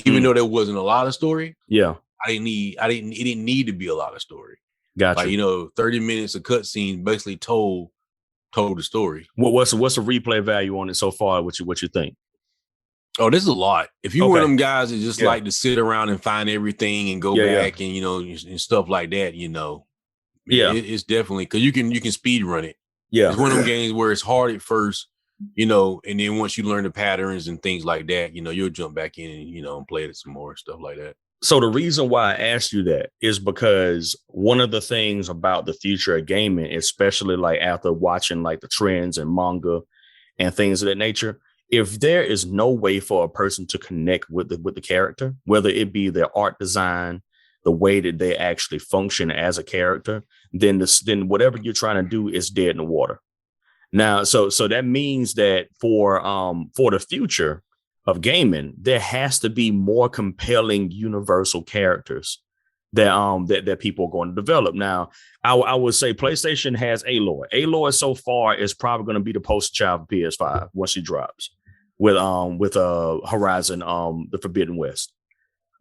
Even though there wasn't a lot of story. Yeah. It didn't need to be a lot of story. Gotcha. Like, 30 minutes of cutscenes basically told the story. What's the replay value on it so far? What you think? Oh, there's a lot. If you one of them guys that just like to sit around and find everything and go back and and stuff like that, it's definitely, because you can speed run it. Yeah, it's one of them games where it's hard at first, and then once you learn the patterns and things like that, you'll jump back in and, and play it some more stuff like that. So the reason why I asked you that is because one of the things about the future of gaming, especially like after watching like the trends and manga and things of that nature, if there is no way for a person to connect with the character, whether it be their art design, the way that they actually function as a character, then whatever you're trying to do is dead in the water. Now, so that means that for the future of gaming, there has to be more compelling universal characters that people are going to develop. Now, I would say PlayStation has Aloy. Aloy so far is probably going to be the poster child for PS5 once she drops with Horizon, the Forbidden West.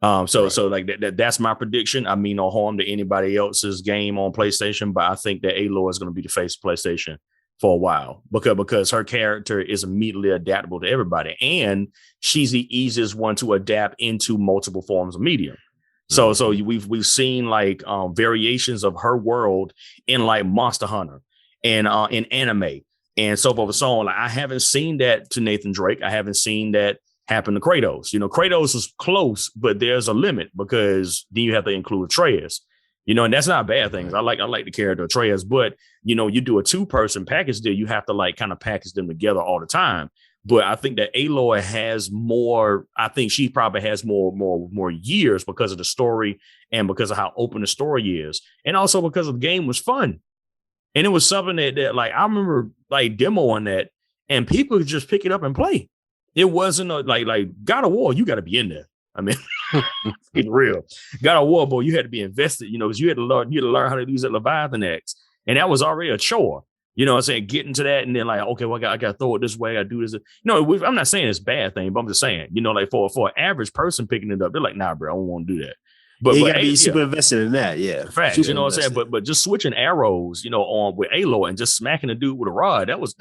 So like that's my prediction. I mean, no harm to anybody else's game on PlayStation, but I think that Aloy is going to be the face of PlayStation for a while because her character is immediately adaptable to everybody, and she's the easiest one to adapt into multiple forms of media. So we've seen like variations of her world in like Monster Hunter and in anime and so forth and so on. Like, I haven't seen that to Nathan Drake. I haven't seen that happen to Kratos. Kratos is close, but there's a limit because then you have to include Atreus. And that's not a bad thing. I like the character Atreus, but you do a 2-person package deal, you have to like kind of package them together all the time. But I think that Aloy has more. I think she probably has more years because of the story and because of how open the story is, and also because the game was fun, and it was something that like I remember like demoing that, and people could just pick it up and play. It wasn't like God of War. You got to be in there. I mean, it's real. God of War, boy, you had to be invested, because you had to learn how to use that Leviathan X. And that was already a chore. What I'm saying? Getting to that and then like, okay, well, I got to throw it this way. I do this. I'm not saying it's a bad thing, but I'm just saying, like for an average person picking it up, they're like, nah, bro, I don't want to do that. But you got to be super invested in that. Yeah. Facts, what I'm saying? But just switching arrows, on with Aloy and just smacking the dude with a rod, that was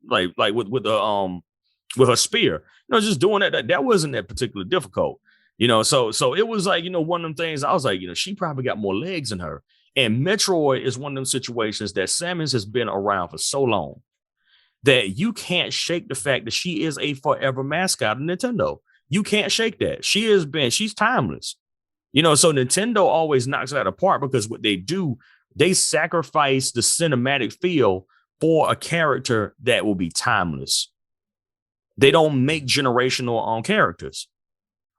like with her spear, just doing that wasn't that particularly difficult. So it was like, one of them things I was like, she probably got more legs in her. And Metroid is one of them situations that Samus has been around for so long that you can't shake the fact that she is a forever mascot of Nintendo. You can't shake that. She's timeless. So Nintendo always knocks it out apart because what they do, they sacrifice the cinematic feel for a character that will be timeless. They don't make generational characters,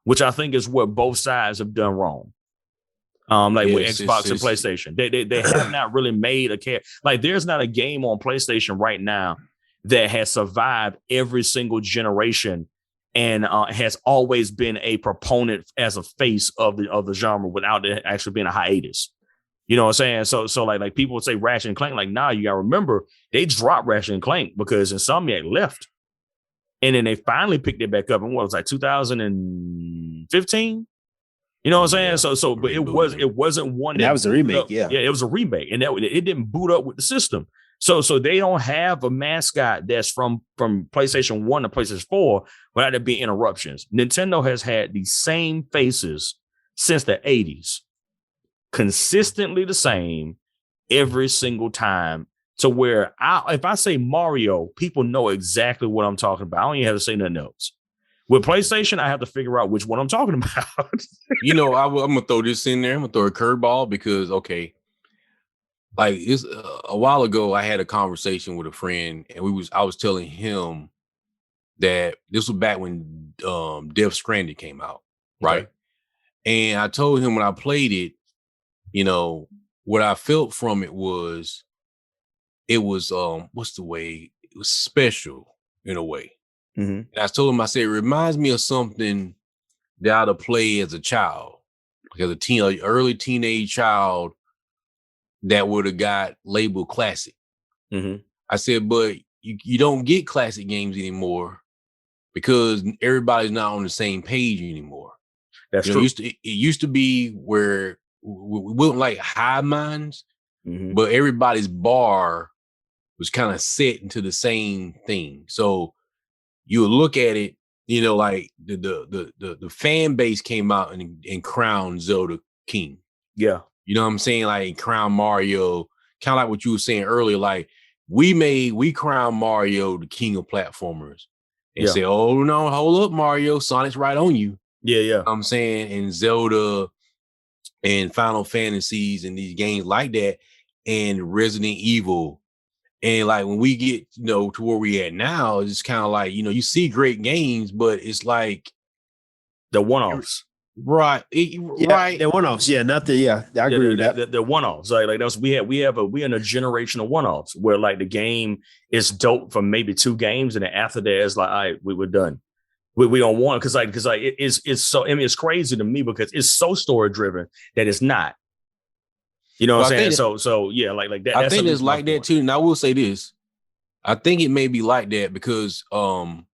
which I think is what both sides have done wrong. With Xbox and PlayStation, they have not really made a character. Like, there's not a game on PlayStation right now that has survived every single generation and has always been a proponent as a face of the genre without it actually being a hiatus. You know what I'm saying? So like people would say Ratchet and Clank, like, nah, you gotta remember they dropped Ratchet and Clank because Insomniac left. And then they finally picked it back up in what was like 2015. You know what I'm saying? So, but it wasn't one that was a remake. Yeah, it was a remake, and that it didn't boot up with the system. So they don't have a mascot that's from PlayStation 1 to PlayStation 4 without there being interruptions. Nintendo has had the same faces since the 80s, consistently the same every single time. To where if I say Mario, people know exactly what I'm talking about. I don't even have to say nothing else. With PlayStation, I have to figure out which one I'm talking about. I'm gonna throw this in there. I'm gonna throw a curveball because like it's a while ago, I had a conversation with a friend, and I was telling him that this was back when Death Stranding came out, right? Okay. And I told him when I played it, what I felt from it was what's the way? It was special in a way. Mm-hmm. And I told him, I said, it reminds me of something that I'd have played as a child, like as a early teenage child that would have got labeled classic. Mm-hmm. I said, but you don't get classic games anymore because everybody's not on the same page anymore. That's true. It used to be where we wasn't like high minds, mm-hmm. but everybody's bar was kind of set into the same thing. So you would look at it, like the fan base came out and crowned Zelda king. Yeah. You know what I'm saying? Like crown Mario, kind of like what you were saying earlier, like we crown Mario the king of platformers and say, oh no, hold up, Mario, Sonic's right on you. Yeah. You know what I'm saying, and Zelda and Final Fantasies and these games like that, and Resident Evil. And like when we get, to where we at now, it's kind of like, you see great games, but it's like the one-offs. Right. Right. They're one-offs. Yeah, nothing. Yeah, I agree with that. The one-offs. Like that's we're in a generation of one-offs where like the game is dope for maybe 2 games, and then after that it's like, all right, we're done. We don't want it because it's so, I mean, it's crazy to me because it's so story driven that it's not. You know what I'm saying? So yeah, like that. I think it's like that too. And I will say this. I think it may be like that because Final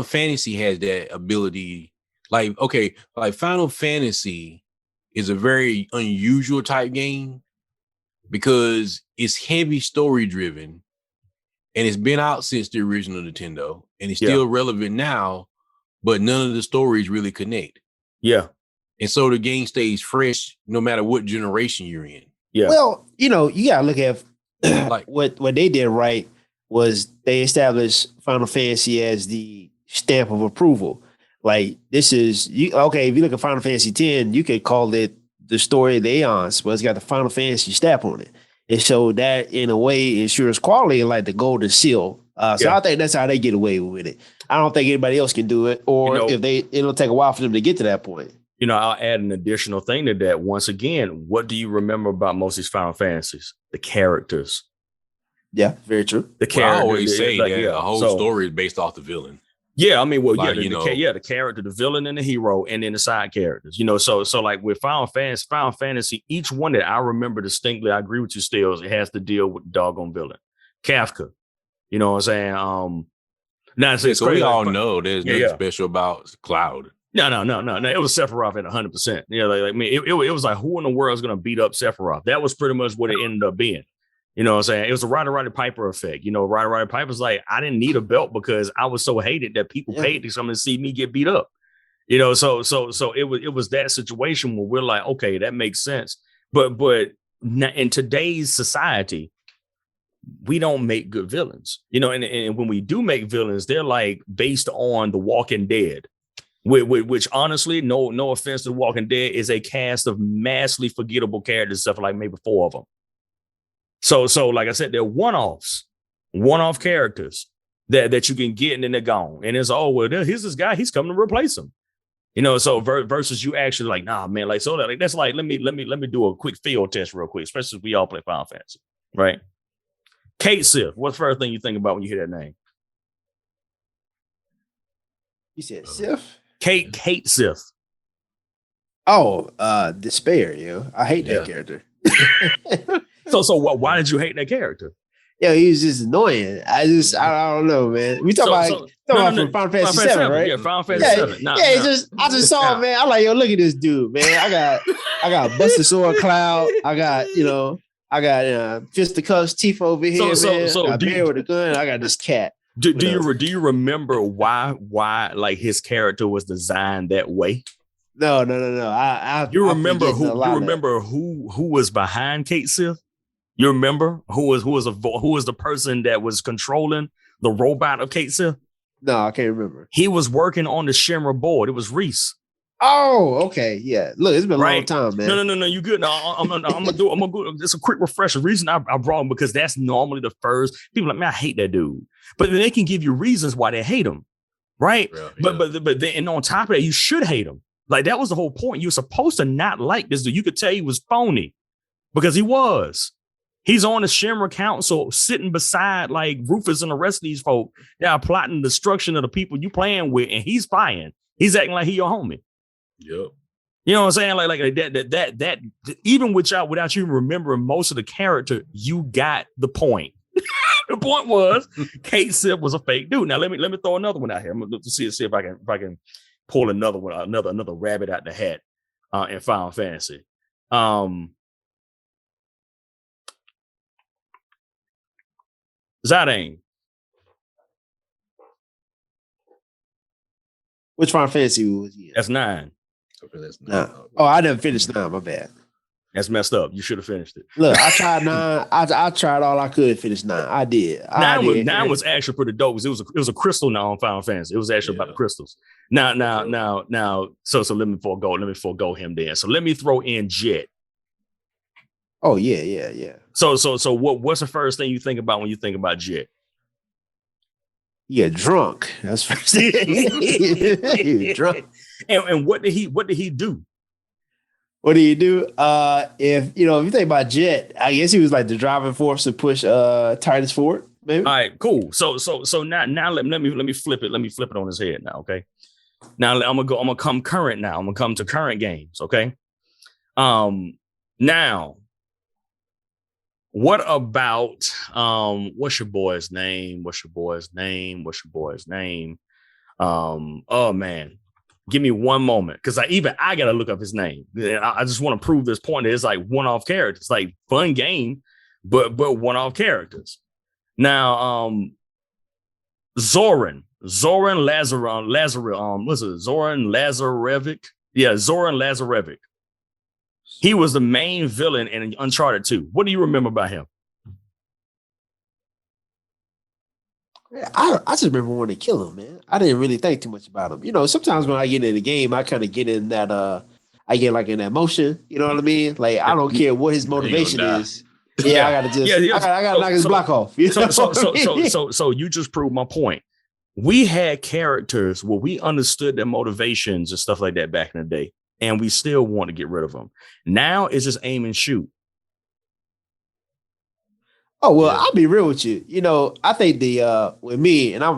Fantasy has that ability. Like, okay, like Final Fantasy is a very unusual type game because it's heavy story driven and it's been out since the original Nintendo and it's still relevant now, but none of the stories really connect. Yeah. And so the game stays fresh no matter what generation you're in. Yeah. Well, you gotta look at like what they did right was they established Final Fantasy as the stamp of approval. Like this is okay. If you look at Final Fantasy X, you could call it the story of the Aeons, but it's got the Final Fantasy stamp on it. And so that in a way ensures quality, like the golden seal. So I think that's how they get away with it. I don't think anybody else can do it, or it'll take a while for them to get to that point. I'll add an additional thing to that. Once again, what do you remember about most of these Final Fantasies? The characters. Yeah, very true. The character. I always say that the whole story is based off the villain. Yeah, I mean, well, like, the character, the villain, and the hero, and then the side characters. So like with Final Fantasy, each one that I remember distinctly, I agree with you, Stills. It has to deal with the doggone villain, Kafka. You know what I'm saying? Now it's so we all know there's nothing special about Cloud. No. It was Sephiroth at 100%. Yeah, it was like, who in the world is going to beat up Sephiroth? That was pretty much what it ended up being. You know what I'm saying? It was a Roddy Piper effect. Roddy Piper's like, I didn't need a belt because I was so hated that people paid to come and see me get beat up. So it was that situation where we're like, okay, that makes sense. But in today's society, we don't make good villains. And when we do make villains, they're like based on The Walking Dead. Which honestly, no offense to The Walking Dead, is a cast of massively forgettable characters, stuff like maybe 4 of them. So like I said, they're one-off characters that you can get and then they're gone. And it's here's this guy, he's coming to replace him. So versus you actually like, nah, man, like so like that's like let me do a quick field test real quick, especially if we all play Final Fantasy, right? Kate Sith, what's the first thing you think about when you hear that name? You said Sith? Kate Sith. Oh, Despair, I hate that character. So why did you hate that character? Yeah, he was just annoying. I don't know, man. We talking about from Final Fantasy 7, right? Yeah, Final Fantasy 7. I just saw him, man. I'm like, yo, look at this dude, man. I got Buster Sword Cloud. I got Fisticuffs Teeth over here, man. I got Bear with a gun. I got this cat. Do you remember why like his character was designed that way? No. You remember who was behind Kate Sith? You remember who was the person that was controlling the robot of Kate Sith? No, I can't remember. He was working on the Shinra board. It was Reese. Oh, okay, yeah. Look, it's been a long time, man. No. You good? No, I'm gonna do. It's a quick refresher. The reason I brought him because that's normally the first people like, man, I hate that dude. But then they can give you reasons why they hate him, right? Yeah. But then and on top of that, you should hate him. Like that was the whole point. You're supposed to not like this dude. You could tell he was phony because he was. He's on the Shinra Council sitting beside like Rufus and the rest of these folk that are plotting the destruction of the people you playing with, and he's spying. He's acting like he your homie. Yep. You know what I'm saying? Like that even without you remembering most of the character, you got the point. The point was Kate Sith was a fake dude. Now let me throw another one out here. I'm gonna see if I can pull another one, another rabbit out the hat in Final Fantasy. Zidane. Which Final Fantasy was he in? That's 9. Okay, that's 9. Oh, I never finished 9. My bad. That's messed up. You should have finished it. Look, I tried 9. I tried all I could to finish 9. I did. 9 was actually pretty dope. It was a crystal now on Final Fantasy. It was actually about the crystals. Now. So let me forego him then. So let me throw in Jet. Oh yeah. So what's the first thing you think about when you think about Jet? Yeah, drunk. That's first thing. Drunk. And what did he do? What do you do? If you think about Jet, I guess he was like the driving force to push Titus forward. Maybe. All right, cool. So now let me flip it. Let me flip it on his head now. Okay. Now I'm gonna come current now. I'm gonna come to current games. Okay. Now, what about what's your boy's name? Oh man. Give me one moment, because I gotta look up his name. I just want to prove this point. It's like one-off characters, like fun game, but one-off characters. Now, Zoran Lazarevic. Yeah, Zoran Lazarevic. He was the main villain in Uncharted 2. What do you remember about him? I just remember wanting to kill him, man. I didn't really think too much about him. Sometimes when I get in the game, I kind of get in that I get like in that motion. You know what I mean? Like I don't care what his motivation is. Yeah, I gotta just I gotta knock his block off. So you just proved my point. We had characters where we understood their motivations and stuff like that back in the day, and we still want to get rid of them. Now it's just aim and shoot. Oh, well, I'll be real with you. I think with me, and I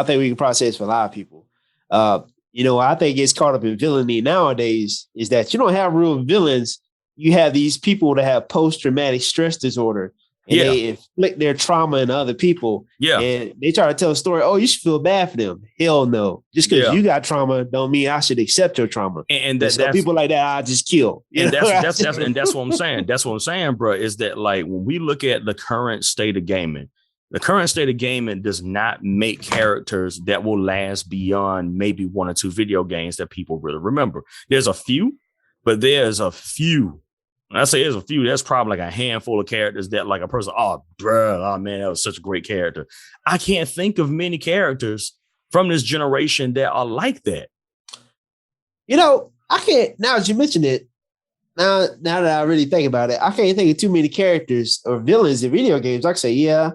think we can probably say this for a lot of people. I think it's caught up in villainy nowadays is that you don't have real villains. You have these people that have post-traumatic stress disorder, and they inflict their trauma on other people. Yeah. And they try to tell a story. Oh, you should feel bad for them. Hell no. Just because you got trauma don't mean I should accept your trauma. And that's people like that, I just kill. And that's what I'm saying. That's what I'm saying, bro, is that like when we look at the current state of gaming, does not make characters that will last beyond maybe 1 or 2 video games that people really remember. There's a few, but there's a few. When I say there's a few, that's probably like a handful of characters that like a person, oh man, that was such a great character. I can't think of many characters from this generation that are like that. I can't, now as you mentioned it, now that I really think about it, I can't think of too many characters or villains in video games. I can say, yeah,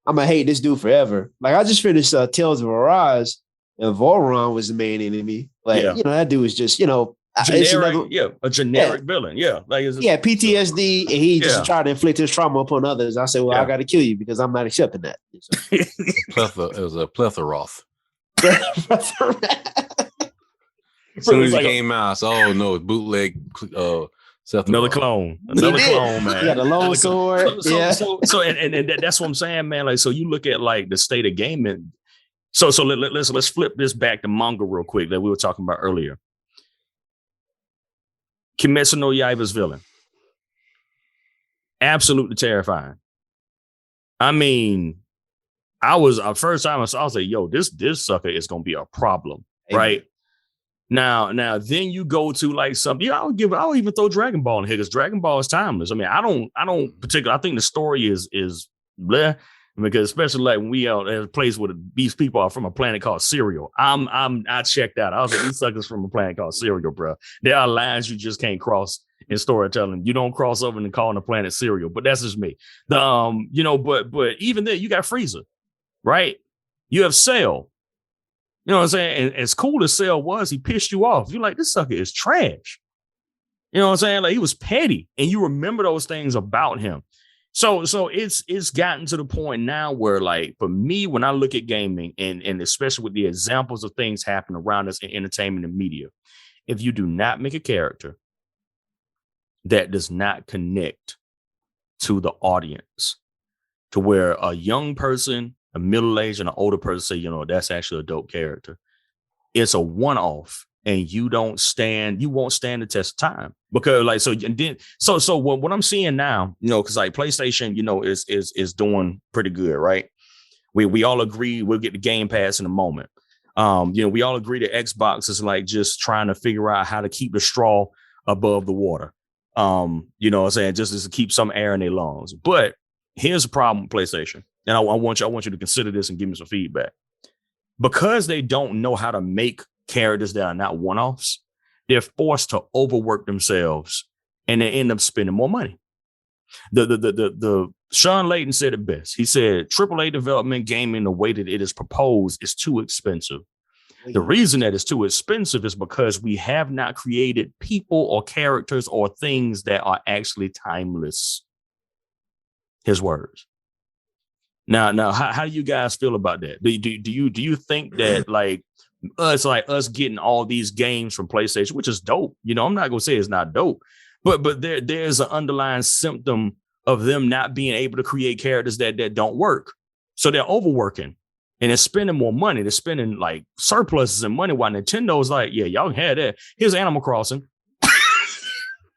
I'm gonna hate this dude forever. Like I just finished Tales of Arise, and Volron was the main enemy. Like, that dude was just, a generic villain. Yeah. Like PTSD, and he just tried to inflict his trauma upon others. I said, well, I got to kill you because I'm not accepting that. It was a Plethoros. As soon as he came out, I said, oh no, it's bootleg. Another clone, man. He got a long sword. So that's what I'm saying, man. Like, so you look at like the state of gaming. So let's flip this back to manga real quick that we were talking about earlier. Kimetsu no Yaiba's villain. Absolutely terrifying. I mean, first time I was like, yo, this sucker is gonna be a problem, right? Now, then you go to like something. I'll even throw Dragon Ball in here because Dragon Ball is timeless. I mean, I don't particularly. I think the story is bleh, because especially like when we out at a place where these people are from a planet called Cereal. I checked out. I was like, these suckers from a planet called Cereal, bro. There are lines you just can't cross in storytelling. You don't cross over and call the planet Cereal, but that's just me. But even there, you got Frieza, right? You have Cell. You know what I'm saying? And as cool as Cell was, he pissed you off. You're like, this sucker is trash. You know what I'm saying? Like he was petty, and you remember those things about him. So it's gotten to the point now where, like, for me, when I look at gaming and especially with the examples of things happening around us in entertainment and media, if you do not make a character that does not connect to the audience, to where a young person, a middle-aged, and an older person say, that's actually a dope character, it's a one-off. And you won't stand the test of time because so what I'm seeing now, because like PlayStation, is doing pretty good, right? We all agree we'll get the Game Pass in a moment. We all agree that Xbox is like just trying to figure out how to keep the straw above the water. You know what I'm saying? Just to keep some air in their lungs. But here's the problem with PlayStation. And I want you to consider this and give me some feedback. Because they don't know how to make characters that are not one-offs, they're forced to overwork themselves and they end up spending more money. The Sean Layton said it best. He said AAA development gaming the way that it is proposed is too expensive. The reason that it's too expensive is because we have not created people or characters or things that are actually timeless. His words. Now, how do you guys feel about that? Do you think that like us getting all these games from PlayStation, which is dope? You know, I'm not gonna say it's not dope, but there's an underlying symptom of them not being able to create characters that don't work. So they're overworking. And they're spending more money. They're spending like surpluses and money while Nintendo's like, yeah, y'all had that. Here's Animal Crossing.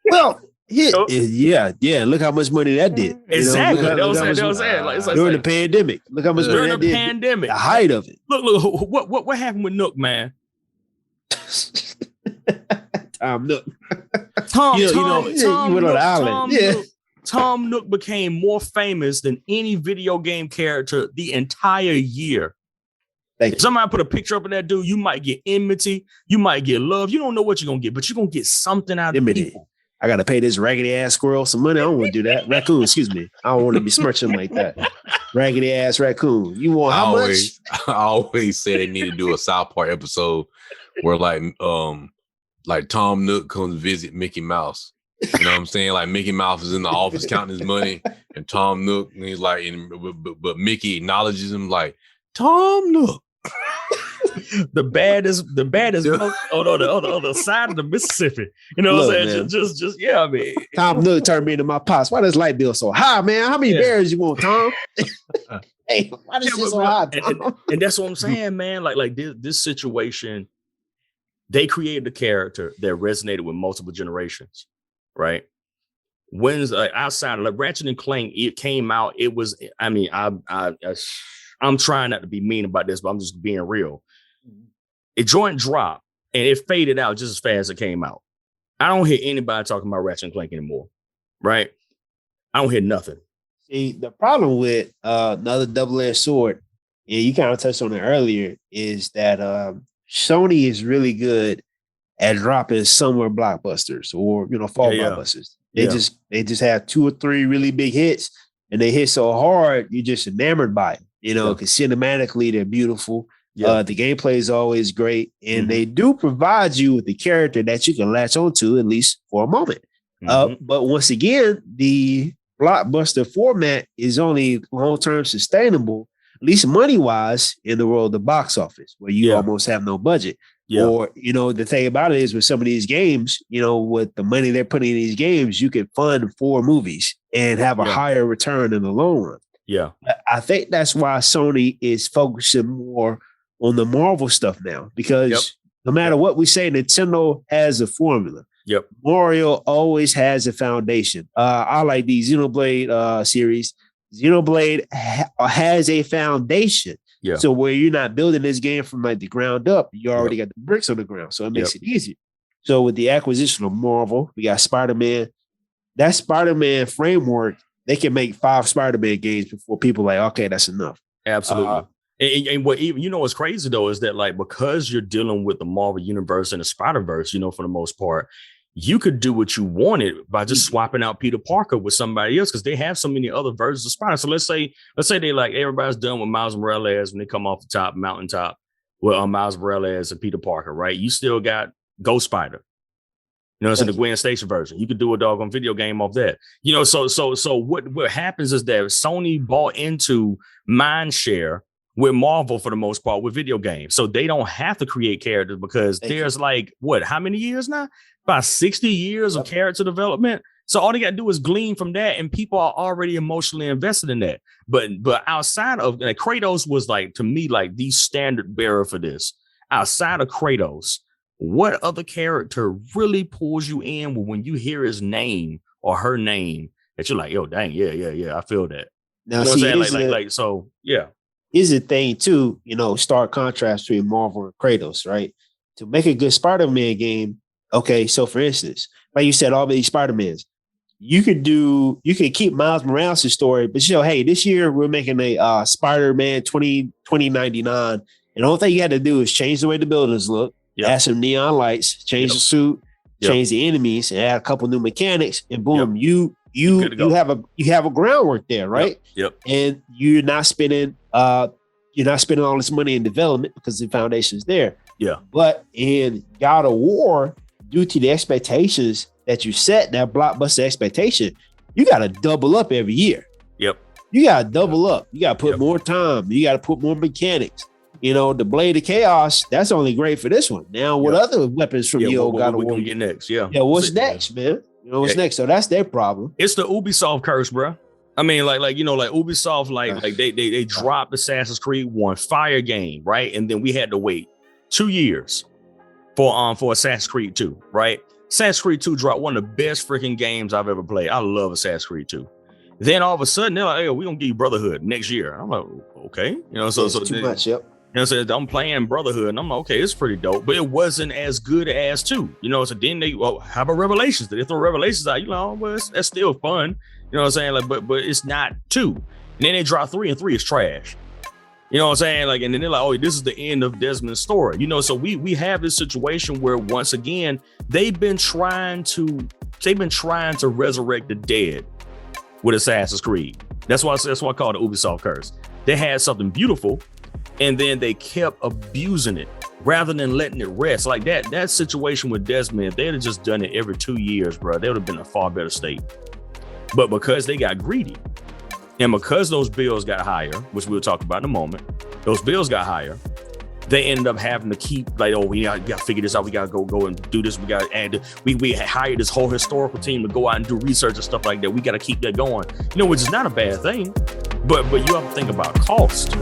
Well, yeah. Look how much money that did. Exactly. You know, that was it. During the pandemic. Look how much money that did. During the pandemic. The height of it. Look, what happened with Nook, man? Tom Nook. Tom you went on the island. Tom Nook became more famous than any video game character the entire year. If somebody put a picture up of that dude, you might get enmity, you might get love. You don't know what you're gonna get, but you're gonna get something out of people. I gotta pay this raggedy ass squirrel some money. I don't want to do that. Raccoon, excuse me. I don't want to be smirching like that. Raggedy ass raccoon. You want how much? I always say they need to do a South Park episode where like Tom Nook comes visit Mickey Mouse. You know what I'm saying? Like Mickey Mouse is in the office counting his money, and Tom Nook, and he's like, but Mickey acknowledges him like, Tom Nook. the baddest on the other side of the Mississippi. You know what I'm saying? Just yeah, I mean. Tom Nook turned me into my pops. Why does light bill so high, man? How many berries you want, Tom? Hey, why is this so high, Tom? And that's what I'm saying, man. Like this situation, they created a character that resonated with multiple generations. Right. When's outside of like Ratchet and Clank, it came out. It was, I mean, I'm trying not to be mean about this, but I'm just being real. It joint dropped and it faded out just as fast as it came out. I don't hear anybody talking about Ratchet and Clank anymore. Right. I don't hear nothing. See, the problem with another double-edged sword, and you kind of touched on it earlier, is that Sony is really good at dropping summer blockbusters or fall blockbusters. They just have 2 or 3 really big hits, and they hit so hard you're just enamored by it. Because cinematically they're beautiful. The gameplay is always great, and they do provide you with the character that you can latch onto at least for a moment. But once again, the blockbuster format is only long-term sustainable, at least money-wise, in the world of the box office, where you almost have no budget. Or, the thing about it is with some of these games, with the money they're putting in these games, you can fund 4 movies and have a higher return in the long run. Yeah. I think that's why Sony is focusing more on the Marvel stuff now, because no matter what we say, Nintendo has a formula. Mario always has a foundation. I like the Xenoblade series. Xenoblade has a foundation. So where you're not building this game from like the ground up, you already got the bricks on the ground. So it makes it easier. So with the acquisition of Marvel, we got Spider-Man. That Spider-Man framework, they can make 5 Spider-Man games before people are like, okay, that's enough. Absolutely. And what even what's crazy though is that like because you're dealing with the Marvel universe and the Spider-Verse, for the most part, you could do what you wanted by just swapping out Peter Parker with somebody else because they have so many other versions of Spider. So let's say they like everybody's done with Miles Morales when they come off the top mountaintop with Miles Morales and Peter Parker, right? You still got Ghost Spider. It's in the Gwen Stacy version. You could do a doggone video game off that. So what happens is that Sony bought into mindshare with Marvel for the most part with video games. So they don't have to create characters because there's like, how many years now? About 60 years of character development. So all they got to do is glean from that, and people are already emotionally invested in that. But outside of Kratos was like, to me, like the standard bearer for this. Outside of Kratos, what other character really pulls you in when you hear his name or her name that you're like, yo, dang, yeah, I feel that. Now, what I'm saying? So, yeah. Here's the thing, too, stark contrast between Marvel and Kratos, right? To make a good Spider-Man game, Okay, so for instance, like you said, all these Spider-Mans, you could keep Miles Morales' story, but hey, this year we're making a Spider-Man 2099. And the only thing you had to do is change the way the buildings look, add some neon lights, change the suit, change the enemies, and add a couple new mechanics, and boom, you have a groundwork there, right? Yep. And you're not spending all this money in development because the foundation's there. Yeah. But in God of War, due to the expectations that you set, that blockbuster expectation, you got to double up every year. Yep. You got to double up. You got to put more time. You got to put more mechanics. The Blade of Chaos, that's only great for this one. Now, what other weapons from the old God of War? What we gonna get next? Yeah. Yeah, what's next, man? What's next? So that's their problem. It's the Ubisoft curse, bro. I mean, like Ubisoft, like they dropped Assassin's Creed 1 Fire game, right? And then we had to wait 2 years for Assassin's Creed 2, right? Assassin's Creed 2 dropped one of the best freaking games I've ever played. I love Assassin's Creed 2. Then all of a sudden they're like, hey, we're gonna give you Brotherhood next year. I'm like, okay, so too much, yep. So I'm playing Brotherhood, and I'm like, okay, it's pretty dope, but it wasn't as good as 2. So then they, how about Revelations? Did they throw Revelations out? Well, that's still fun. You know what I'm saying? Like, but it's not 2. And then they drop 3, and 3 is trash. You know what I'm saying? Like, and then they're like, oh, this is the end of Desmond's story. So we have this situation where once again they've been trying to resurrect the dead with Assassin's Creed. That's why I call it the Ubisoft curse. They had something beautiful, and then they kept abusing it rather than letting it rest. Like that situation with Desmond, if they'd have just done it every 2 years, bro, they would have been in a far better state. But because they got greedy, and because those bills got higher, which we'll talk about in a moment, those bills got higher, they ended up having to keep like, oh, we got to figure this out. We got to go and do this. We got to add, we hired this whole historical team to go out and do research and stuff like that. We got to keep that going, which is not a bad thing, but you have to think about cost.